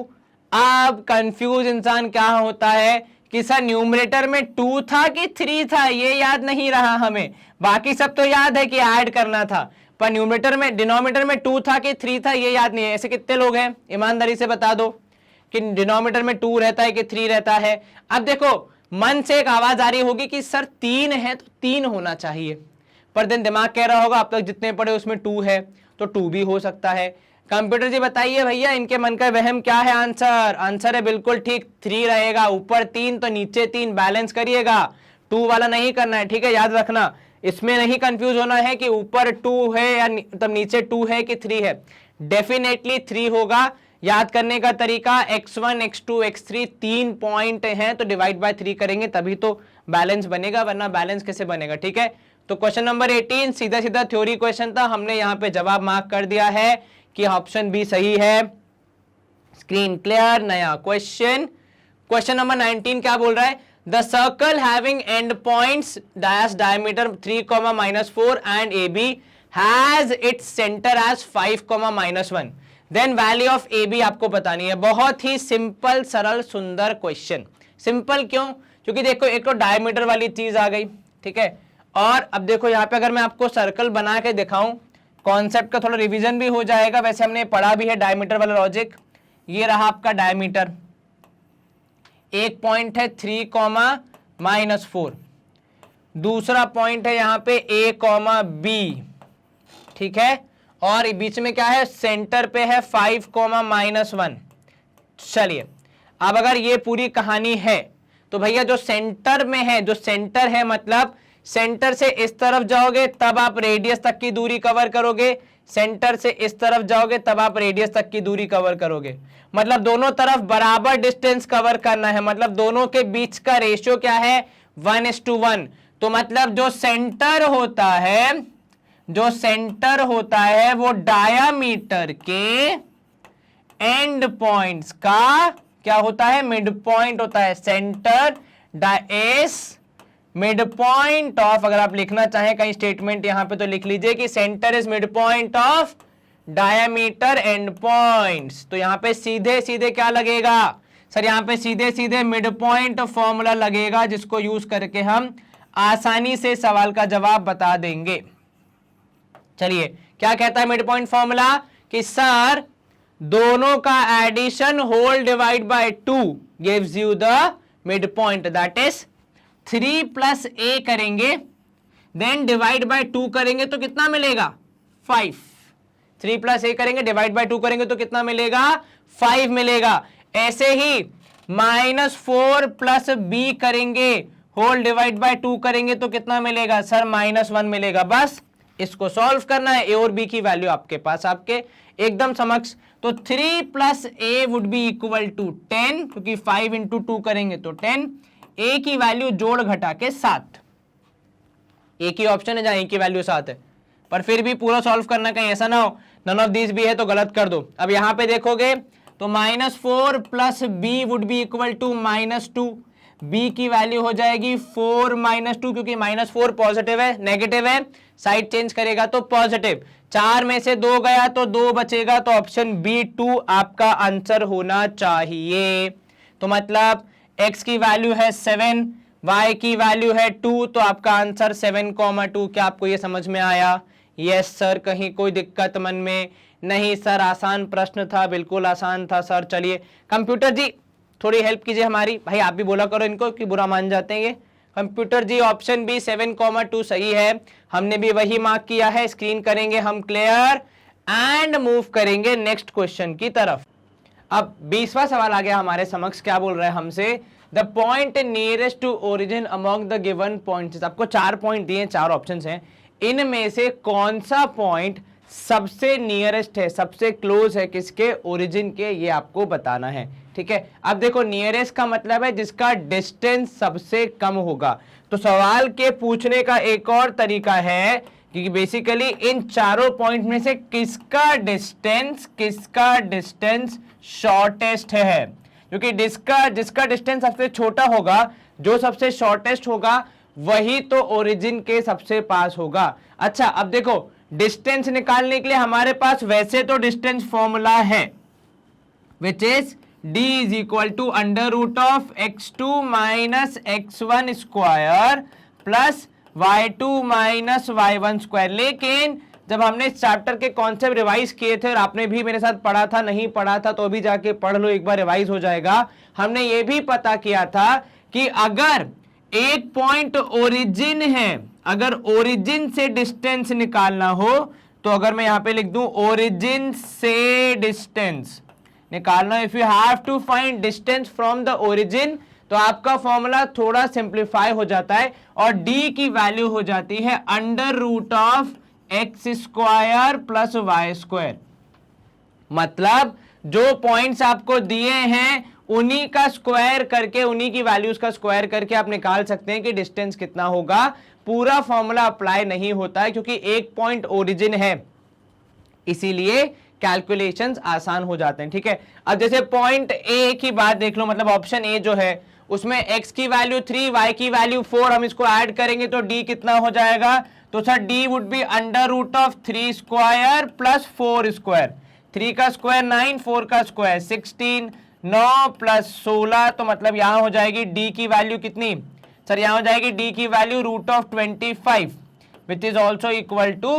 अब कंफ्यूज इंसान क्या होता है कि सर न्यूमरेटर में 2 था कि 3 था, ये याद नहीं रहा हमें। बाकी सब तो याद है कि ऐड करना था, पर न्यूमरेटर में डिनोमिनेटर में 2 था कि 3 था ये याद नहीं है। ऐसे कितने लोग हैं, ईमानदारी से बता दो कि डिनोमिनेटर में 2 रहता है कि 3 रहता है। अब देखो मन से एक आवाज आ रही होगी कि सर 3 है तो 3 होना चाहिए, पर दिन दिमाग कह रहा होगा अब तक जितने पढ़े उसमें 2 है तो 2 भी हो सकता है। कंप्यूटर जी बताइए भैया इनके मन का वहम क्या है। आंसर है बिल्कुल ठीक 3 रहेगा, ऊपर 3 तो नीचे 3, बैलेंस करिएगा। 2 वाला नहीं करना है, ठीक है, याद रखना। इसमें नहीं कंफ्यूज होना है कि ऊपर 2 है या तब नीचे 2 है कि 3 है, डेफिनेटली 3 होगा। याद करने का तरीका x1 x2 x3 3 पॉइंट हैं तो डिवाइड बाय 3 करेंगे तभी तो बैलेंस बनेगा, वरना बैलेंस कैसे बनेगा। ठीक है, तो क्वेश्चन नंबर 18 सीधा सीधा थ्योरी क्वेश्चन था, हमने यहां पे जवाब मार्क कर दिया है कि ऑप्शन बी सही है। Screen clear. नया क्वेश्चन, क्वेश्चन नंबर 19 क्या बोल रहा है, the circle having end points dash diameter 3, -4 and a b has its centre as 5, -1, then value of a b आपको बतानी है। बहुत ही सिंपल सरल सुंदर क्वेश्चन। सिंपल क्यों, क्योंकि देखो एक तो डायमीटर वाली चीज आ गई, ठीक है, और अब देखो यहाँ पे अगर मैं आपको सर्कल बना के दिखाऊं, कॉन्सेप्ट का थोड़ा रिवीजन भी हो जाएगा, वैसे हमने पढ़ा भी है डायमीटर वाला लॉजिक। ये रहा आपका डायमीटर, एक पॉइंट है 3, -4, दूसरा पॉइंट है यहाँ पे A, B, ठीक है, और बीच में क्या है, सेंटर पे है 5, -1। चलिए अब अगर ये पूरी कहानी है तो भैया जो सेंटर में है, जो सेंटर है मतलब सेंटर से इस तरफ जाओगे तब आप रेडियस तक की दूरी कवर करोगे, सेंटर से इस तरफ जाओगे तब आप रेडियस तक की दूरी कवर करोगे, मतलब दोनों तरफ बराबर डिस्टेंस कवर करना है, मतलब दोनों के बीच का रेशियो क्या है, 1:1। तो मतलब जो सेंटर होता है, जो सेंटर होता है वो डायामीटर के एंड पॉइंट्स का क्या होता है, मिड पॉइंट होता है। सेंटर डायस मिड पॉइंट ऑफ, अगर आप लिखना चाहें कहीं स्टेटमेंट यहां पे तो लिख लीजिए कि centre is mid point of diameter and points. तो यहां पे सीधे सीधे क्या लगेगा सर, यहां पे सीधे सीधे मिड पॉइंट फॉर्मूला लगेगा, जिसको यूज करके हम आसानी से सवाल का जवाब बता देंगे। चलिए क्या कहता है मिड पॉइंट फॉर्मूला, कि सर दोनों का addition whole divide by 2 gives you the mid point, that is 3 + a करेंगे, देन डिवाइड बाय 2 करेंगे तो कितना मिलेगा, 5। 3 + a करेंगे, डिवाइड बाय 2 करेंगे तो कितना मिलेगा, 5 मिलेगा। ऐसे ही -4 + b करेंगे, होल डिवाइड बाय 2 करेंगे तो कितना मिलेगा सर, -1 मिलेगा। बस इसको सॉल्व करना है, ए और बी की वैल्यू आपके पास आपके एकदम समक्ष। तो 3 + a would be equal to 10, क्योंकि 5 × 2 करेंगे तो 10। a की वैल्यू जोड़ घटा के 7, एक ही ऑप्शन है जहां a की वैल्यू 7 है, पर फिर भी पूरा सॉल्व करना, कहीं ऐसा ना हो नन ऑफ दिस भी है तो गलत कर दो। अब यहां पे देखोगे तो -4 + b would be equal to -2, b की वैल्यू हो जाएगी 4 - 2, क्योंकि -4 पॉजिटिव है, नेगेटिव है, साइड चेंज करेगा तो पॉजिटिव। 4 में से 2 गया तो 2 बचेगा, तो ऑप्शन बी 2 आपका आंसर होना चाहिए। तो मतलब x की वैल्यू है 7, y की वैल्यू है 2, तो आपका आंसर 7,2। क्या आपको ये समझ में आया? Yes sir. कहीं कोई दिक्कत मन में? नहीं सर, आसान प्रश्न था, बिल्कुल आसान था सर। चलिए कंप्यूटर जी थोड़ी हेल्प कीजिए हमारी, भाई आप भी बोला करो इनको कि बुरा मान जाते हैं ये। कंप्यूटर जी ऑप्शन बी 7,2 सही है, हमने भी वही मार्क किया है। स्क्रीन करेंगे हम क्लियर एंड मूव करेंगे नेक्स्ट क्वेश्चन की तरफ। अब 20वां सवाल आ गया हमारे समक्ष। क्या बोल रहा है हमसे? The point nearest to origin among the given points. आपको 4 पॉइंट दिए, 4 ऑप्शंस हैं, इनमें से कौन सा पॉइंट सबसे नियरेस्ट है, सबसे क्लोज है किसके? ओरिजिन के, ये आपको बताना है। ठीक है, अब देखो नियरेस्ट का मतलब है जिसका डिस्टेंस सबसे कम होगा। तो सवाल के पूछने का एक और तरीका है कि बेसिकली इन चारों पॉइंट में से किसका डिस्टेंस शॉर्टेस्ट है, क्योंकि जिसका डिस्टेंस सबसे छोटा होगा, जो सबसे शॉर्टेस्ट होगा, वही तो ओरिजिन के सबसे पास होगा। अच्छा अब देखो डिस्टेंस निकालने के लिए हमारे पास वैसे तो डिस्टेंस फॉर्मूला है, which is d is equal to √of x2 - x1 square plus y2 - y1 square. लेकिन जब हमने इस चैप्टर के कॉन्सेप्ट रिवाइज किए थे, और आपने भी मेरे साथ पढ़ा था, नहीं पढ़ा था तो अभी जाके पढ़ लो, एक बार रिवाइज हो जाएगा। हमने ये भी पता किया था कि अगर एक पॉइंट ओरिजिन है, अगर ओरिजिन से डिस्टेंस निकालना हो, तो अगर मैं यहां पे लिख दूं ओरिजिन से डिस्टेंस निकालना, if you have to find distance from the origin, तो आपका फॉर्मूला थोड़ा सिंप्लीफाई हो जाता है और d की वैल्यू हो जाती है √of x square plus y square. मतलब जो पॉइंट्स आपको दिए हैं उन्हीं का स्क्वायर करके, उन्हीं की वैल्यूज का स्क्वायर करके आप निकाल सकते हैं कि डिस्टेंस कितना होगा। पूरा फॉर्मूला अप्लाई नहीं होता है क्योंकि एक पॉइंट ओरिजिन है, इसीलिए कैलकुलेशंस आसान हो जाते हैं। ठीक है, अब जैसे पॉइंट ए की बात देख लो, मतलब ऑप्शन ए जो है उसमें x की वैल्यू 3, y की वैल्यू 4, हम इसको ऐड करेंगे तो d कितना हो जाएगा? तो sir d would be √of 3 square plus 4 square. 3 का स्क्वायर 9, 4 का स्क्वायर 16, 9 प्लस 16, तो मतलब यहां हो जाएगी d की वैल्यू कितनी? सर यहां हो जाएगी d की value √25 which is also equal to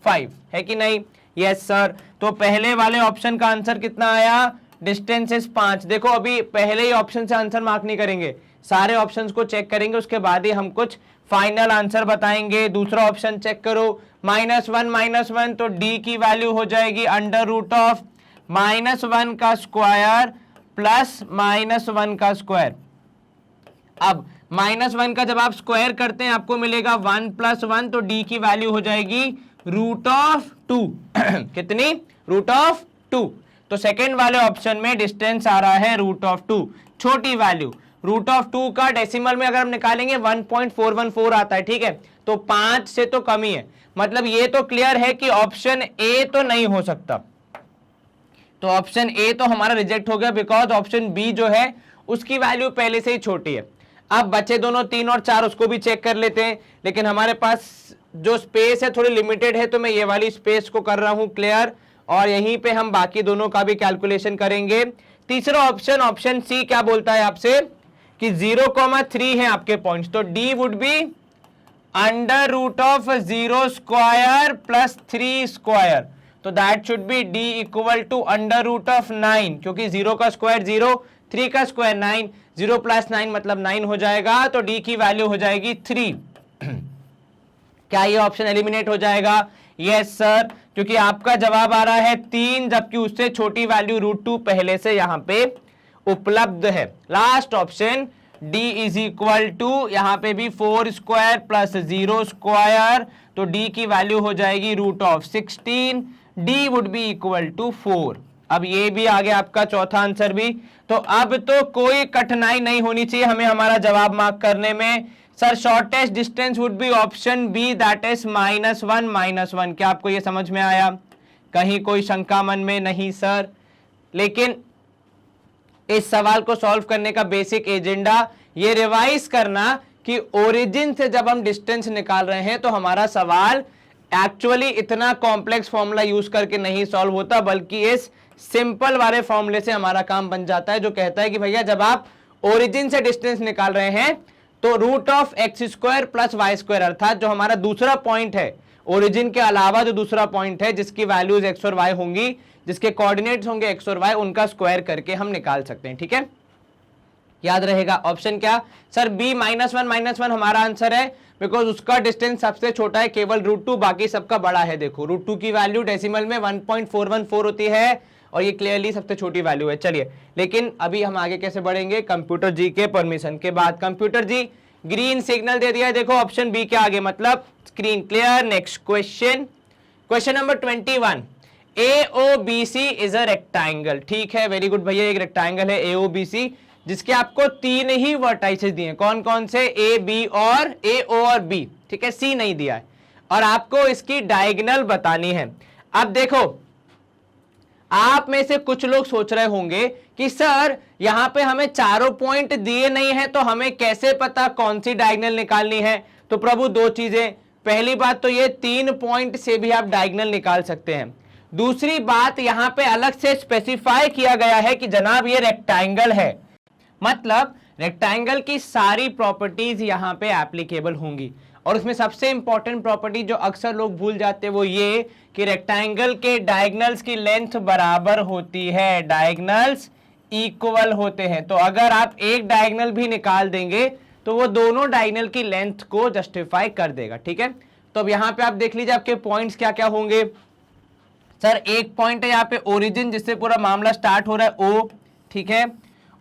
5, है कि नहीं? Yes sir. तो पहले वाले ऑप्शन का आंसर कितना आया? Distance is 5। देखो अभी पहले ही ऑप्शन से आंसर मार्क नहीं करेंगे, सारे ऑप्शंस को चेक करेंगे, उसके बाद ही हम कुछ फाइनल आंसर बताएंगे। दूसरा ऑप्शन चेक करो, -1 तो d की वैल्यू हो जाएगी √of -1 का स्क्वायर प्लस -1 का स्क्वायर। अब -1 का जब आप स्क्वायर करते हैं आपको मिलेगा 1 + 1, तो d की वैल्यू हो जाएगी √2 कितनी? √2। तो सेकेंड वाले ऑप्शन में डिस्टेंस आ रहा है √2, छोटी वैल्यू। √2 का डेसिमल में अगर हम निकालेंगे 1.414 आता है। ठीक है, तो 5 से तो कम ही है, मतलब ये तो क्लियर है कि ऑप्शन ए तो नहीं हो सकता। तो ऑप्शन ए तो हमारा रिजेक्ट हो गया, बिकॉज ऑप्शन बी जो है उसकी वैल्यू पहले से ही छोटी है। अब बचे दोनों 3 और 4, उसको भी चेक कर लेते हैं, लेकिन हमारे पास जो स्पेस है थोड़ी लिमिटेड है, तो मैं ये वाली स्पेस को कर रहा हूं क्लियर, और यहीं पे हम बाकी दोनों का भी कैलकुलेशन करेंगे। तीसरा ऑप्शन, ऑप्शन सी क्या बोलता है आपसे कि 0,3 है आपके पॉइंट्स, तो d would be √of 0 square plus 3 square, तो that should be d equal to √of 9, क्योंकि 0 का स्क्वायर 0, 3 का स्क्वायर 9, 0 + 9 मतलब 9 हो जाएगा, तो d की वैल्यू हो जाएगी 3। क्या ये ऑप्शन एलिमिनेट हो जाएगा? यस सर, क्योंकि आपका जवाब आ रहा है 3, जबकि उससे छोटी वैल्यू √2 पहले से यहां पे उपलब्ध है। Last option d is equal to, यहां पे भी 4 स्क्वायर प्लस 0 स्क्वायर, तो d की वैल्यू हो जाएगी √16, d would be equal to 4। अब ये भी आ गया आपका चौथा आंसर भी। तो अब तो कोई कठिनाई नहीं होनी चाहिए हमें हमारा जवाब मार्क करने में। Sir shortest distance would be option B, that is -1 क्या आपको ये समझ में आया? कहीं कोई शंका मन में? नहीं सर। लेकिन इस सवाल को सॉल्व करने का बेसिक एजेंडा ये रिवाइज करना कि ओरिजिन से जब हम डिस्टेंस निकाल रहे हैं तो हमारा सवाल एक्चुअली इतना कॉम्प्लेक्स फॉर्मूला यूज करके नहीं सॉल्व होता, बल्कि इस सिंपल वाले फॉर्मूले से हमारा काम बन जाता है, जो कहता है कि भैया जब आप ओरिजिन से डिस्टेंस निकाल रहे हैं तो root of x square plus y square, अर्थात जो हमारा दूसरा पॉइंट है ओरिजिन के अलावा जो दूसरा पॉइंट है जिसकी वैल्यूज एक्स और वाई होंगी, जिसके कोऑर्डिनेट्स होंगे एक्स और वाई, उनका स्क्वायर करके हम निकाल सकते हैं। ठीक है, याद रहेगा। ऑप्शन क्या सर? बी -1 हमारा आंसर है, बिकॉज उसका डिस्टेंस सबसे छोटा है, केवल √2, बाकी सबका बड़ा है। देखो √2 की वैल्यू डेसिमल में 1.414 होती है और ये क्लियरली सबसे छोटी वैल्यू है। चलिए, लेकिन अभी हम आगे कैसे बढ़ेंगे? कंप्यूटर जी के परमिशन के बाद। कंप्यूटर जी ग्रीन सिग्नल दे दिया है, देखो ऑप्शन बी के आगे, मतलब screen clear. Next question, question number 21, AOBC is a rectangle. ठीक है, वेरी गुड भैया, एक रेक्टेंगल है AOBC जिसके आपको 3 ही वर्टाइसेस दिए। कौन कौन से? A O और B। ठीक है, C नहीं दिया है, और आपको इसकी डायगोनल बतानी है। अब देखो, आप में से कुछ लोग सोच रहे होंगे कि सर यहां पे हमें चारों पॉइंट दिए नहीं है तो हमें कैसे पता कौन सी डायगोनल निकालनी है? तो प्रभु दो चीजें, पहली बात तो ये 3 पॉइंट से भी आप डायगोनल निकाल सकते हैं। दूसरी बात, यहां पे अलग से स्पेसिफाई किया गया है कि जनाब ये रेक्टेंगल है, मतलब रेक्टेंगल की सारी प्रॉपर्टीज यहां पे एप्लीकेबल होंगी। और उसमें सबसे इंपॉर्टेंट प्रॉपर्टी जो अक्सर लोग भूल जाते हैं वो ये कि रेक्टेंगल के डायगोनल्स की लेंथ बराबर होती है, डायगोनल्स इक्वल होते हैं। तो अगर आप एक डायगोनल भी निकाल देंगे तो वो दोनों डायगोनल की लेंथ को जस्टिफाई कर देगा। ठीक है, तो अब यहां पे आप देख लीजिए आपके पॉइंट्स क्या क्या होंगे। सर एक पॉइंट है यहाँ पे ओरिजिन, जिससे पूरा मामला स्टार्ट हो रहा है O। ठीक है,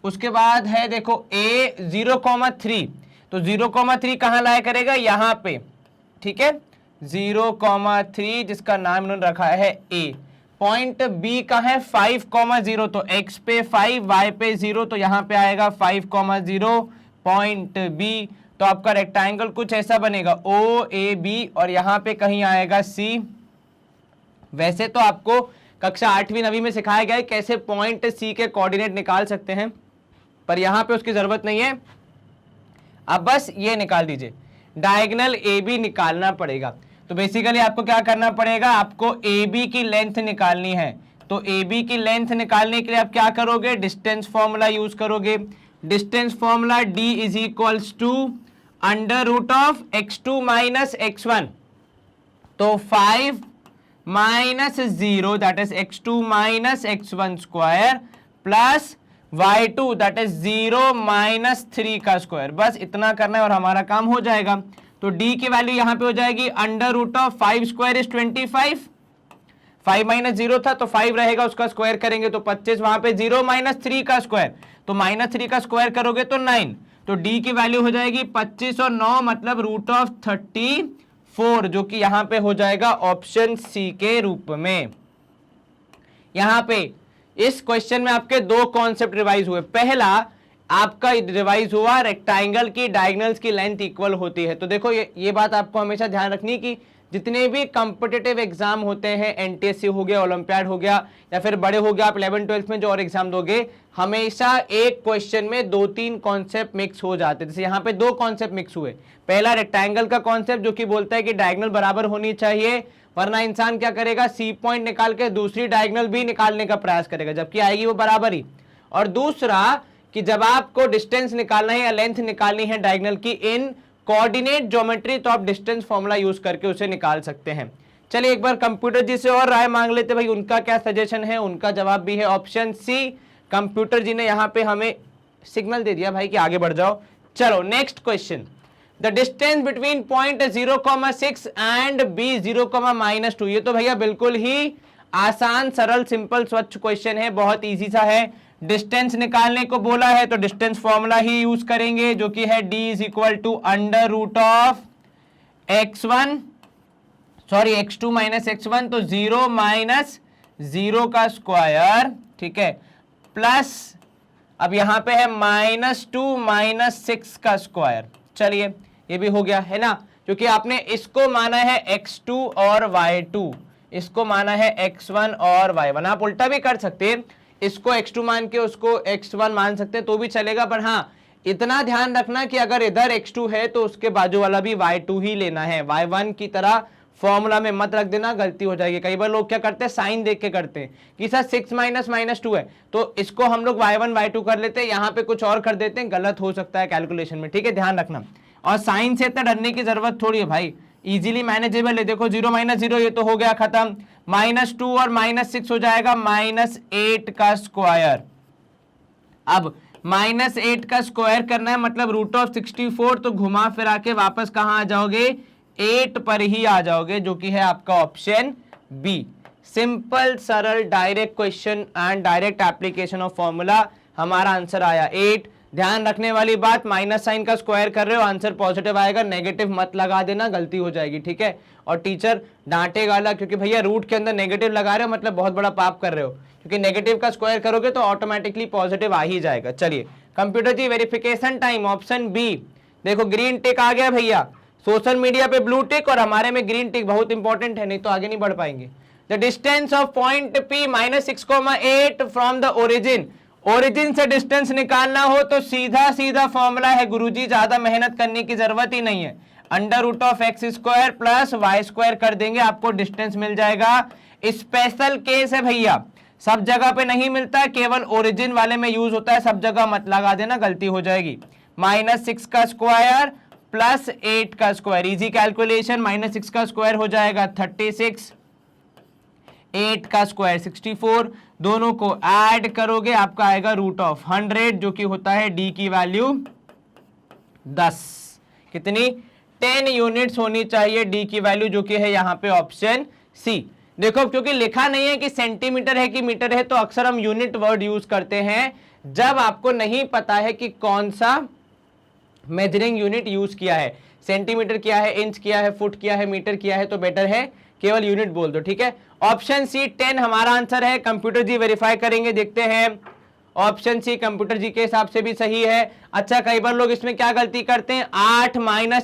उसके बाद है देखो A 0,3, तो 0,3 कहां लाया करेगा? यहां पे। ठीक है, 0,3 जिसका नाम इन्होंने रखा है A। पॉइंट B का है 5,0, तो X पे 5, Y पे 0, तो यहां पे आएगा 5,0 पॉइंट B। तो आपका रेक्टेंगल कुछ ऐसा बनेगा OAB, और यहां पे कहीं आएगा C। वैसे तो आपको कक्षा 8वीं 9वीं में सिखाया गया है कैसे पॉइंट C के कोऑर्डिनेट निकाल सकते हैं, पर यहां पे उसकी जरूरत नहीं है। अब बस ये निकाल दीजिए, डायगोनल AB निकालना पड़ेगा। तो बेसिकली आपको क्या करना पड़ेगा? आपको AB की लेंथ निकालनी है। तो AB की लेंथ निकालने के लिए आप क्या करोगे? डिस्टेंस फॉर्मूला यूज करोगे। Distance formula D = √of x2 - x1, तो 5 - 0 that is x2 - x1 square plus y2 that is 0 - 3 का स्क्वायर। बस इतना करना है और हमारा काम हो जाएगा। तो d की वैल्यू यहां पे हो जाएगी √of 5 स्क्वायर इज 25, 5 - 0 था तो 5 रहेगा, उसका स्क्वायर करेंगे तो 25, वहां पे 0 - 3 का स्क्वायर, तो -3 का स्क्वायर करोगे तो 9, तो d की वैल्यू हो जाएगी 25 और 9 मतलब √of 34, जो कि यहां पे हो जाएगा ऑप्शन C के रूप में। यहां पे इस क्वेश्चन में आपके दो कॉन्सेप्ट रिवाइज हुए। पहला आपका रिवाइज हुआ रेक्टेंगल की डायगोनल्स की लेंथ इक्वल होती है। तो देखो ये बात आपको हमेशा ध्यान रखनी कि जितने भी कॉम्पिटिटिव एग्जाम होते हैं, एनटीएससी हो गया, ओलंपियाड हो गया, या फिर बड़े हो गया, आप 11 12 में जो और एग्जाम दोगे, हमेशा एक क्वेश्चन में 2-3 कॉन्सेप्ट मिक्स हो जाते हैं। जैसे यहाँ पे 2 कॉन्सेप्ट मिक्स हुए। पहला रेक्टेंगल का कॉन्सेप्ट जो कि बोलता है कि डायगोनल बराबर होनी चाहिए, वरना इंसान क्या करेगा? C पॉइंट निकाल के दूसरी डायगोनल भी निकालने का प्रयास करेगा, जबकि आएगी वो बराबर ही। और दूसरा कि जब आपको डिस्टेंस निकालना है या लेंथ निकालनी है डायगोनल की इन कोऑर्डिनेट ज्योमेट्री, तो आप डिस्टेंस फॉर्मूला यूज करके उसे निकाल सकते हैं। चलिए एक बार कंप्यूटर जी से और राय मांग लेते भाई, उनका क्या सजेशन है। उनका जवाब भी है ऑप्शन C। कंप्यूटर जी ने यहाँ पे हमें सिग्नल दे दिया भाई कि आगे बढ़ जाओ। चलो next question, the distance between point 0,6 and B 0,-2। ये तो भैया बिल्कुल ही आसान, सरल, सिंपल, स्वच्छ क्वेश्चन है, बहुत इजी सा है। डिस्टेंस निकालने को बोला है तो डिस्टेंस फॉर्मूला ही यूज करेंगे, जो कि है D = √of x2 - x1, तो 0 - 0 का स्क्वायर, ठीक है, प्लस अब यहां पे है -2 - 6 का स्क्वायर। चलिए ये भी हो गया है ना, क्योंकि आपने इसको माना है x2 और y2, इसको माना है x1 और y1। आप उल्टा भी कर सकते हैं, इसको x2 मान के उसको x1 मान सकते हैं तो भी चलेगा, पर हाँ इतना ध्यान रखना कि अगर इधर x2 है तो उसके बाजू वाला भी y2 ही लेना है, y1 की तरह फॉर्मूला में मत रख देना, गलती हो जाएगी। कई बार लोग क्या करते हैं, साइन देख के करते हैं कि सर 6 माइनस माइनस 2 है तो इसको हम लोग y1 y2 कर लेते हैं, यहाँ पे कुछ और कर देते हैं, गलत हो सकता है कैलकुलेशन में, ठीक है, ध्यान रखना। और साइन से इतना डरने की जरूरत थोड़ी है भाई, इजीली मैनेजेबल है। देखो 0 माइनस 0 ये तो हो गया खत्म, -2 और -6 हो जाएगा -8 का स्क्वायर। अब -8 का स्क्वायर करना है मतलब √64, तो घुमा फिरा के वापस कहां आ जाओगे, 8 पर ही आ जाओगे, जो कि है आपका ऑप्शन बी। सिंपल सरल direct question and direct application of formula, हमारा आंसर आया 8। ध्यान रखने वाली बात, माइनस साइन का स्क्वायर कर रहे हो आंसर पॉजिटिव आएगा, नेगेटिव मत लगा देना, गलती हो जाएगी, ठीक है। और टीचर डांटेगा ना, क्योंकि भैया रूट के अंदर नेगेटिव लगा रहे हो मतलब बहुत बड़ा पाप कर रहे हो, क्योंकि नेगेटिव का स्क्वायर करोगे तो ऑटोमेटिकली पॉजिटिव आ ही जाएगा। चलिए कंप्यूटर जी वेरिफिकेशन टाइम, ऑप्शन बी। देखो ग्रीन टिक आ गया भैया, सोशल मीडिया पे ब्लू टिक और हमारे में ग्रीन टिक, बहुत इंपॉर्टेंट है, नहीं तो आगे नहीं बढ़ पाएंगे। The distance of point P -6,8 from the origin, origin से डिस्टेंस निकालना हो तो सीधा सीधा फॉर्मूला है गुरुजी, ज्यादा मेहनत करने की जरूरत ही नहीं है, √(x² + y² कर देंगे, आपको डिस्टेंस मिल जाएगा। स्पेशल केस है भैया, सब जगह पे नहीं मिलता है, केवल ओरिजिन वाले में यूज होता है, सब जगह मत लगा देना, गलती हो जाएगी। -6 का स्क्वायर + 8 का स्क्वायर, इजी कैलकुलेशन, -6 का स्क्वायर हो जाएगा 36, 8 का स्क्वायर 64, दोनों को ऐड करोगे आपका आएगा √100, जो कि होता है d की वैल्यू 10, कितनी 10 यूनिट्स होनी चाहिए d की वैल्यू, जो कि है यहाँ पे ऑप्शन सी। देखो क्योंकि लिखा नहीं है कि सेंटीमीटर है कि मीटर है, तो अक्सर हम यूनिट वर्ड यूज करते हैं जब आपको नहीं पता है कि कौन सा मेजरिंग यूनिट यूज किया है, सेंटीमीटर किया है, इंच किया है, फुट किया है, मीटर किया है, तो बेटर है केवल यूनिट बोल दो, ठीक है। ऑप्शन सी 10 हमारा आंसर है, कंप्यूटर जी वेरीफाई करेंगे, देखते हैं। ऑप्शन सी कंप्यूटर जी के हिसाब से भी सही है। अच्छा कई बार लोग इसमें क्या गलती करते हैं, 8 -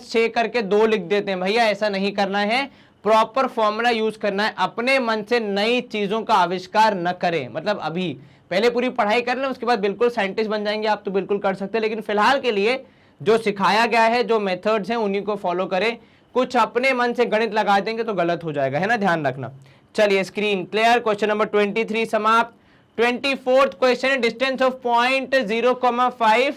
6 करके 2 लिख देते हैं, भैया ऐसा नहीं करना है, प्रॉपर फॉर्मूला यूज करना है, अपने मन से नई चीजों का आविष्कार न करें, मतलब अभी पहले पूरी पढ़ाई कर लें, उसके बाद बिल्कुल साइंटिस्ट बन जाएंगे आप, तो बिल्कुल कर सकते हैं, लेकिन फिलहाल के लिए जो सिखाया गया है, जो मेथड्स हैं उन्हीं को फॉलो करें, कुछ अपने मन से गणित लगा देंगे तो गलत हो जाएगा, है ना, ध्यान रखना। चलिए स्क्रीन क्लियर, क्वेश्चन नंबर 23 समाप्त। 24th क्वेश्चन है, distance of point 0,5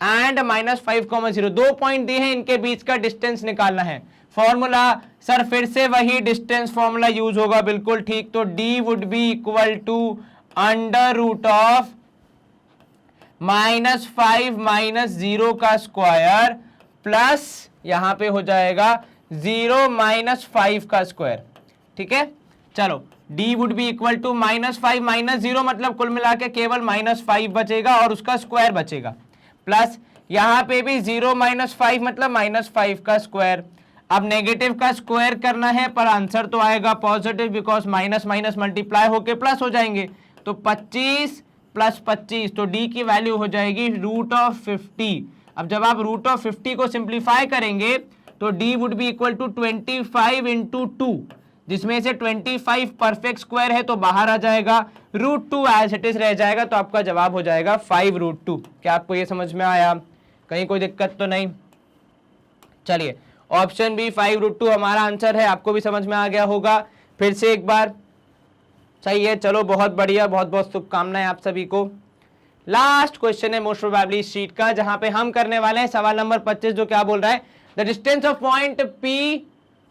and -5,0, 2 point दिए हैं, इनके बीच का डिस्टेंस निकालना है। फॉर्मूला सर फिर से वही डिस्टेंस फॉर्मूला यूज होगा, बिल्कुल ठीक, तो d would be equal to √5 - 0 का स्क्वायर प्लस यहां पे हो जाएगा 0 - 5 का स्क्वायर, ठीक है। चलो d would be equal to -5 - 0 मतलब कुल मिला के केवल -5 बचेगा और उसका स्क्वायर बचेगा, प्लस यहां पे भी 0 - 5 मतलब -5 का स्क्वायर। अब नेगेटिव का स्क्वायर करना है पर आंसर तो आएगा positive, because minus minus multiply होके प्लस हो जाएंगे, तो 25 + 25, तो d की वैल्यू हो जाएगी √50। अब जब आप √50 को सिंप्लीफाई करेंगे तो d would be equal to 25 × 2, जिसमें से 25 परफेक्ट स्क्वायर है तो बाहर आ जाएगा, √2 एज इट इज रह जाएगा, तो आपका जवाब हो जाएगा 5√2। क्या आपको ये समझ में आया, कहीं कोई दिक्कत तो नहीं? चलिए ऑप्शन बी 5√2 हमारा आंसर है, आपको भी समझ में आ गया होगा। फिर से एक बार, सही है, चलो बहुत बढ़िया, बहुत बहुत शुभकामनाएं आप सभी को। लास्ट क्वेश्चन है मोस्ट प्रोबेबली शीट का, जहां पे हम करने वाले हैं सवाल नंबर 25, जो क्या बोल रहा है, the distance of point P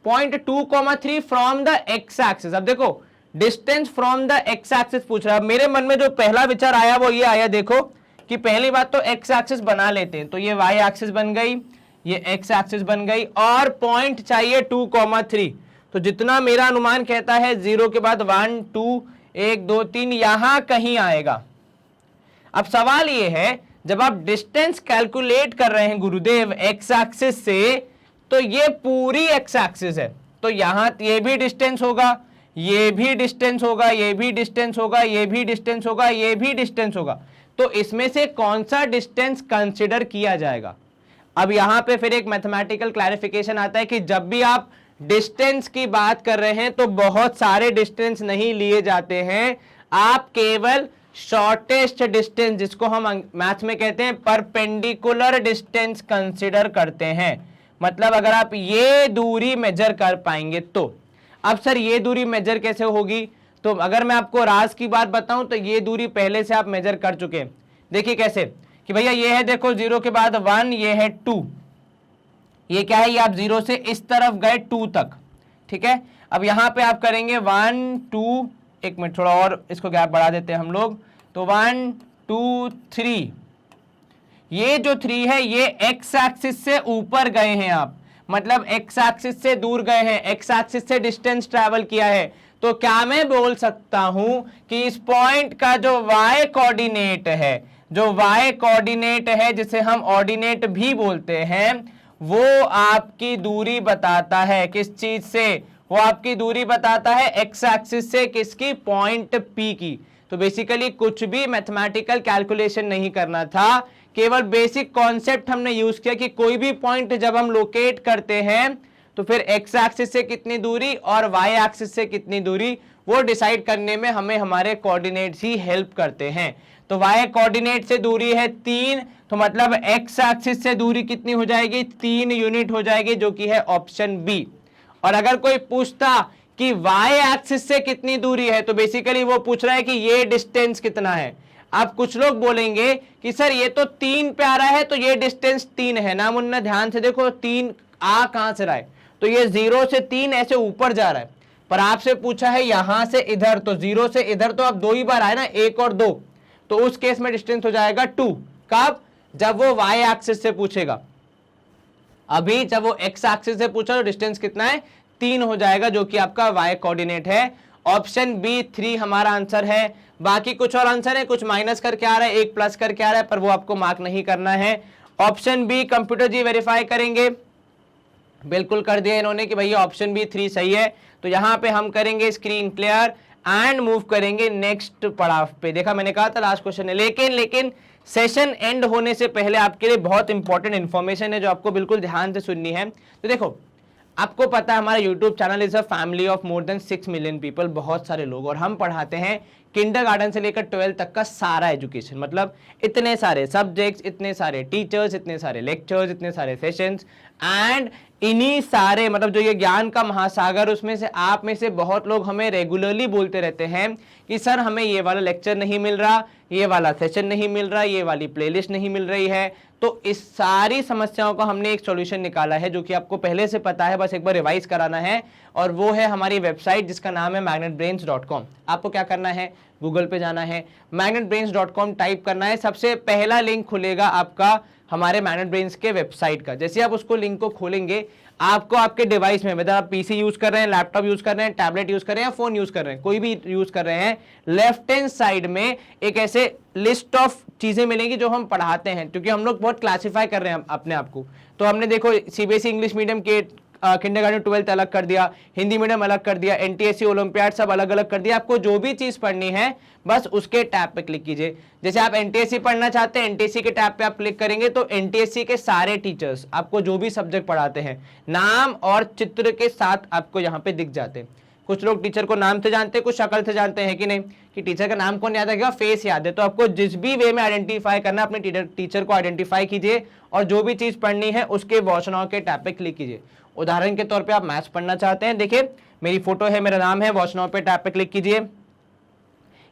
2,3 from the x axis. अब देखो distance from the x axis पूछ रहा है, मेरे मन में जो पहला विचार आया वो ये आया, देखो कि पहली बात तो एक्स एक्सिस बना लेते हैं, तो ये वाई एक्सिस बन गई, ये एक्स एक्सिस बन गई, और पॉइंट चाहिए 2,3, तो जितना मेरा अनुमान कहता है 0 के बाद 1 2 1 2 3 यहां कहीं आएगा। अब सवाल ये है, जब आप डिस्टेंस कैलकुलेट कर रहे हैं गुरुदेव एक्स एक्सिस से, तो ये पूरी एक्स एक्सिस है, तो यहां ये भी डिस्टेंस होगा, ये भी डिस्टेंस होगा, ये भी डिस्टेंस होगा, ये भी डिस्टेंस होगा, ये भी डिस्टेंस होगा, तो इसमें से कौन सा डिस्टेंस कंसिडर किया जाएगा? अब यहां पे फिर एक मैथमेटिकल क्लैरिफिकेशन आता है कि जब भी आप डिस्टेंस की बात कर रहे हैं तो बहुत सारे डिस्टेंस नहीं लिए जाते हैं, आप केवल शॉर्टेस्ट डिस्टेंस, जिसको हम मैथ्स में कहते हैं परपेंडिकुलर डिस्टेंस कंसिडर करते हैं। मतलब अगर आप ये दूरी मेजर कर पाएंगे तो। अब सर ये दूरी मेजर कैसे होगी? तो अगर मैं आपको राज की बात बताऊं तो ये दूरी पहले से आप मेजर कर चुके हैं। देखिए कैसे कि भैया ये है, देखो 0 के बाद 1, ये है 2, ये क्या है, ये आप 0 से इस तरफ गए 2 तक, ठीक है। अब यहां पे आप करेंगे 1 2, एक मिनट थोड़ा और इसको गैप बढ़ा देते हैं हम लोग, तो 1 2 3, ये जो 3 है ये एक्स एक्सिस से ऊपर गए हैं आप, मतलब एक्स एक्सिस से दूर गए हैं, एक्स एक्सिस से डिस्टेंस ट्रैवल किया है। तो क्या मैं बोल सकता हूं कि इस पॉइंट का जो y कोऑर्डिनेट है, जो y कोऑर्डिनेट है जिसे हम ऑर्डिनेट भी बोलते हैं, वो आपकी दूरी बताता है किस चीज से? वो आपकी दूरी बताता है एक्स एक्सिस से, किसकी? पॉइंट P की। तो बेसिकली कुछ भी मैथमेटिकल कैलकुलेशन नहीं करना था, केवल बेसिक कॉन्सेप्ट हमने यूज किया कि कोई भी पॉइंट जब हम लोकेट करते हैं तो फिर एक्स एक्सिस से कितनी दूरी और वाई एक्सिस से कितनी दूरी, वो डिसाइड करने में हमें हमारे कोऑर्डिनेट्स ही हेल्प करते हैं। तो वाई कोऑर्डिनेट से दूरी है 3, तो मतलब एक्स एक्सिस से दूरी कितनी हो जाएगी? 3 यूनिट हो जाएगी, जो कि है ऑप्शन बी। और अगर कोई पूछता कि वाई एक्सिस से कितनी दूरी है, तो बेसिकली वो पूछ रहा है कि ये डिस्टेंस कितना है। अब कुछ लोग बोलेंगे कि सर ये तो 3 पे आ रहा है, तो ये डिस्टेंस 3 है ना मुन्ना, ध्यान से देखो 3 आ कहां से रहा है, तो ये 0 से 3 ऐसे ऊपर जा रहा है, पर आपसे पूछा है यहां से इधर, तो 0 से इधर तो अब 2 ही बार आए ना, 1 और 2, तो उस केस में डिस्टेंस हो जाएगा 2। कब? जब वो वाई एक्सिस से पूछेगा। अभी जब वो एक्स एक्सिस से पूछा तो डिस्टेंस कितना है? 3 हो जाएगा, जो कि आपका वाई कोऑर्डिनेट है। ऑप्शन बी 3 हमारा आंसर है। बाकी कुछ और आंसर है, कुछ माइनस करके आ रहा है, एक प्लस करके आ रहा है, पर वो आपको मार्क नहीं करना है। ऑप्शन बी कंप्यूटर जी वेरीफाई करेंगे, बिल्कुल कर दिया इन्होंने कि भैया ऑप्शन बी 3 सही है। तो यहां पे हम करेंगे स्क्रीन क्लियर एंड मूव करेंगे नेक्स्ट पड़ाव पे। देखा मैंने कहा था लास्ट क्वेश्चन है, लेकिन सेशन एंड होने से पहले आपके लिए बहुत इंपॉर्टेंट इंफॉर्मेशन है जो आपको बिल्कुल ध्यान से सुननी है। तो देखो आपको पता है हमारा YouTube channel is a family of more than 6 million people, बहुत सारे लोग, और हम पढ़ाते हैं किंडरगार्टन से लेकर 12 तक का सारा एजुकेशन, मतलब इतने सारे सब्जेक्ट्स, इतने सारे टीचर्स, इतने सारे लेक्चर्स, इतने सारे सेशंस, एंड इन्हीं सारे मतलब जो ये ज्ञान का महासागर, उसमें से आप में से बहुत लोग हमें रेगुलरली बोलते रहते हैं कि सर हमें ये वाला लेक्चर नहीं मिल रहा, ये वाला सेशन नहीं मिल रहा, ये वाली प्लेलिस्ट नहीं मिल रही है। तो इस सारी समस्याओं का हमने एक सॉल्यूशन निकाला है जो कि आपको पहले से पता है, बस एक बार रिवाइज कराना है, और वो है हमारी वेबसाइट जिसका नाम है magnetbrains.com। आपको क्या करना है? गूगल पे जाना है, magnetbrains.com टाइप करना है, सबसे पहला लिंक खुलेगा आपका हमारे मैग्नेट ब्रेन्स के वेबसाइट का। जैसे आप उसको लिंक को खोलेंगे, आपको आपके डिवाइस में, मतलब आप पीसी यूज कर रहे हैं, लैपटॉप यूज कर रहे हैं, टैबलेट यूज कर रहे हैं या फोन यूज कर रहे हैं, कोई भी यूज कर रहे हैं, लेफ्ट हैंड साइड में एक ऐसे लिस्ट ऑफ चीजें मिलेंगी जो हम पढ़ाते हैं, क्योंकि हम लोग बहुत क्लासिफाई कर रहे हैं अपने आप को। तो हमने देखो सीबीएसई इंग्लिश मीडियम के किंडरगार्टन 12th अलग कर दिया, हिंदी मीडियम अलग कर दिया, एनटीएससी ओलंपियाड सब अलग अलग कर दिया। आपको जो भी चीज पढ़नी है बस उसके टैब पे क्लिक कीजिए। जैसे आप एनटीएससी पढ़ना चाहते हैं, एनटीएससी के टैब पे आप क्लिक करेंगे तो एनटीएससी के सारे टीचर्स आपको जो भी सब्जेक्ट पढ़ाते हैं नाम और चित्र के साथ आपको यहाँ पे दिख जाते हैं। कुछ लोग टीचर को नाम से जानते हैं, कुछ शक्ल से जानते हैं कि नहीं, कि टीचर का नाम कौन याद रखेगा, फेस याद है। तो आपको जिस भी वे में आइडेंटिफाई करना, अपने टीचर को आइडेंटिफाई कीजिए और जो भी चीज पढ़नी है उसके वॉच नाउ के टैब पे क्लिक कीजिए। उदाहरण के तौर पे आप मैथ्स पढ़ना चाहते हैं, देखिए मेरी फोटो है, मेरा नाम है, वॉच नाउ पे टैब पे क्लिक कीजिए,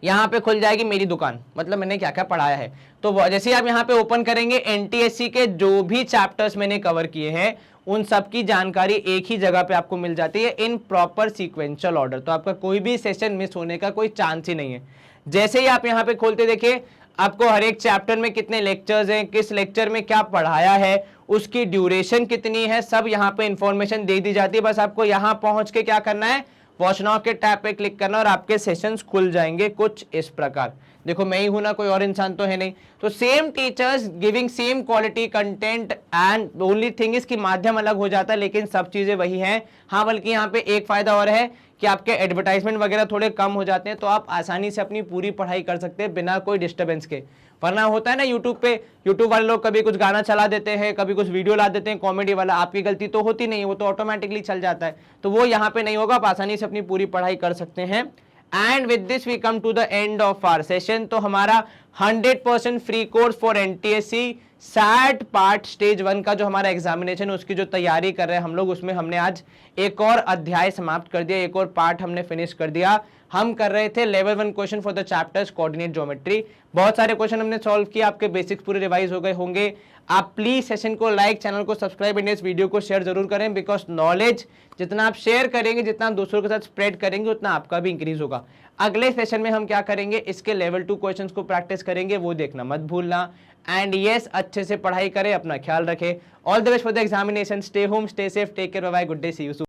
यहाँ पे खुल जाएगी मेरी दुकान, मतलब मैंने क्या क्या पढ़ाया है। तो जैसे आप यहाँ पे ओपन करेंगे, एनटीएससी के जो भी चैप्टर्स मैंने कवर किए हैं उन सब की जानकारी एक ही जगह पे आपको मिल जाती है इन प्रॉपर सीक्वेंशियल ऑर्डर। तो आपका कोई भी सेशन मिस होने का कोई चांस ही नहीं है। जैसे ही आप यहाँ पे खोलते देखिए आपको हर एक चैप्टर में कितने लेक्चर्स हैं, किस लेक्चर में क्या पढ़ाया है, उसकी ड्यूरेशन कितनी है, सब यहाँ पे इंफॉर्मेशन दे दी जाती है। बस आपको यहाँ पहुंच के क्या करना है, वॉच नाउ के टैब पे क्लिक करना और आपके सेशंस खुल जाएंगे कुछ इस प्रकार। देखो मैं ही हूं ना, कोई और इंसान तो है नहीं। तो same teachers giving same quality content and only thing is कि माध्यम अलग हो जाता है लेकिन सब चीजें वही हैं। हाँ, बल्कि यहाँ पे एक फायदा और है कि आपके एडवर्टाइजमेंट वगैरह थोड़े कम हो जाते हैं, तो आप आसानी से अपनी पूरी पढ़ाई कर सकते हैं बिना कोई डिस्टर्बेंस के। वरना होता है ना यूट्यूब पे, यूट्यूब वाले लोग कभी कुछ गाना चला देते हैं, कभी कुछ वीडियो ला देते हैं कॉमेडी वाला, आपकी गलती तो होती नहीं है, वो तो ऑटोमेटिकली चल जाता है। तो वो यहाँ पे नहीं होगा, आप आसानी से अपनी पूरी पढ़ाई कर सकते हैं and with this we come to the end of our session. तो हमारा 100% free course for NTSC SAT part stage 1 का जो हमारा एग्जामिनेशन उसकी जो तैयारी कर रहे हैं हम लोग, उसमें हमने आज एक और अध्याय समाप्त कर दिया, एक और पार्ट हमने फिनिश कर दिया। हम कर रहे थे level 1 question for the chapters coordinate geometry. बहुत सारे क्वेश्चन हमने सॉल्व किया, आपके बेसिक्स पूरे रिवाइज हो गए होंगे। आप प्लीज सेशन को लाइक, चैनल को सब्सक्राइब एंड इस वीडियो को शेयर जरूर करें, बिकॉज नॉलेज जितना आप शेयर करेंगे, जितना आप दूसरों के साथ स्प्रेड करेंगे, उतना आपका भी इंक्रीज होगा। अगले सेशन में हम क्या करेंगे, इसके लेवल 2 क्वेश्चंस को प्रैक्टिस करेंगे, वो देखना मत भूलना। एंड यस, अच्छे से पढ़ाई करें, अपना ख्याल रखें। All the best for the examination. Stay home, stay safe, take care, bye bye, good day, see you soon.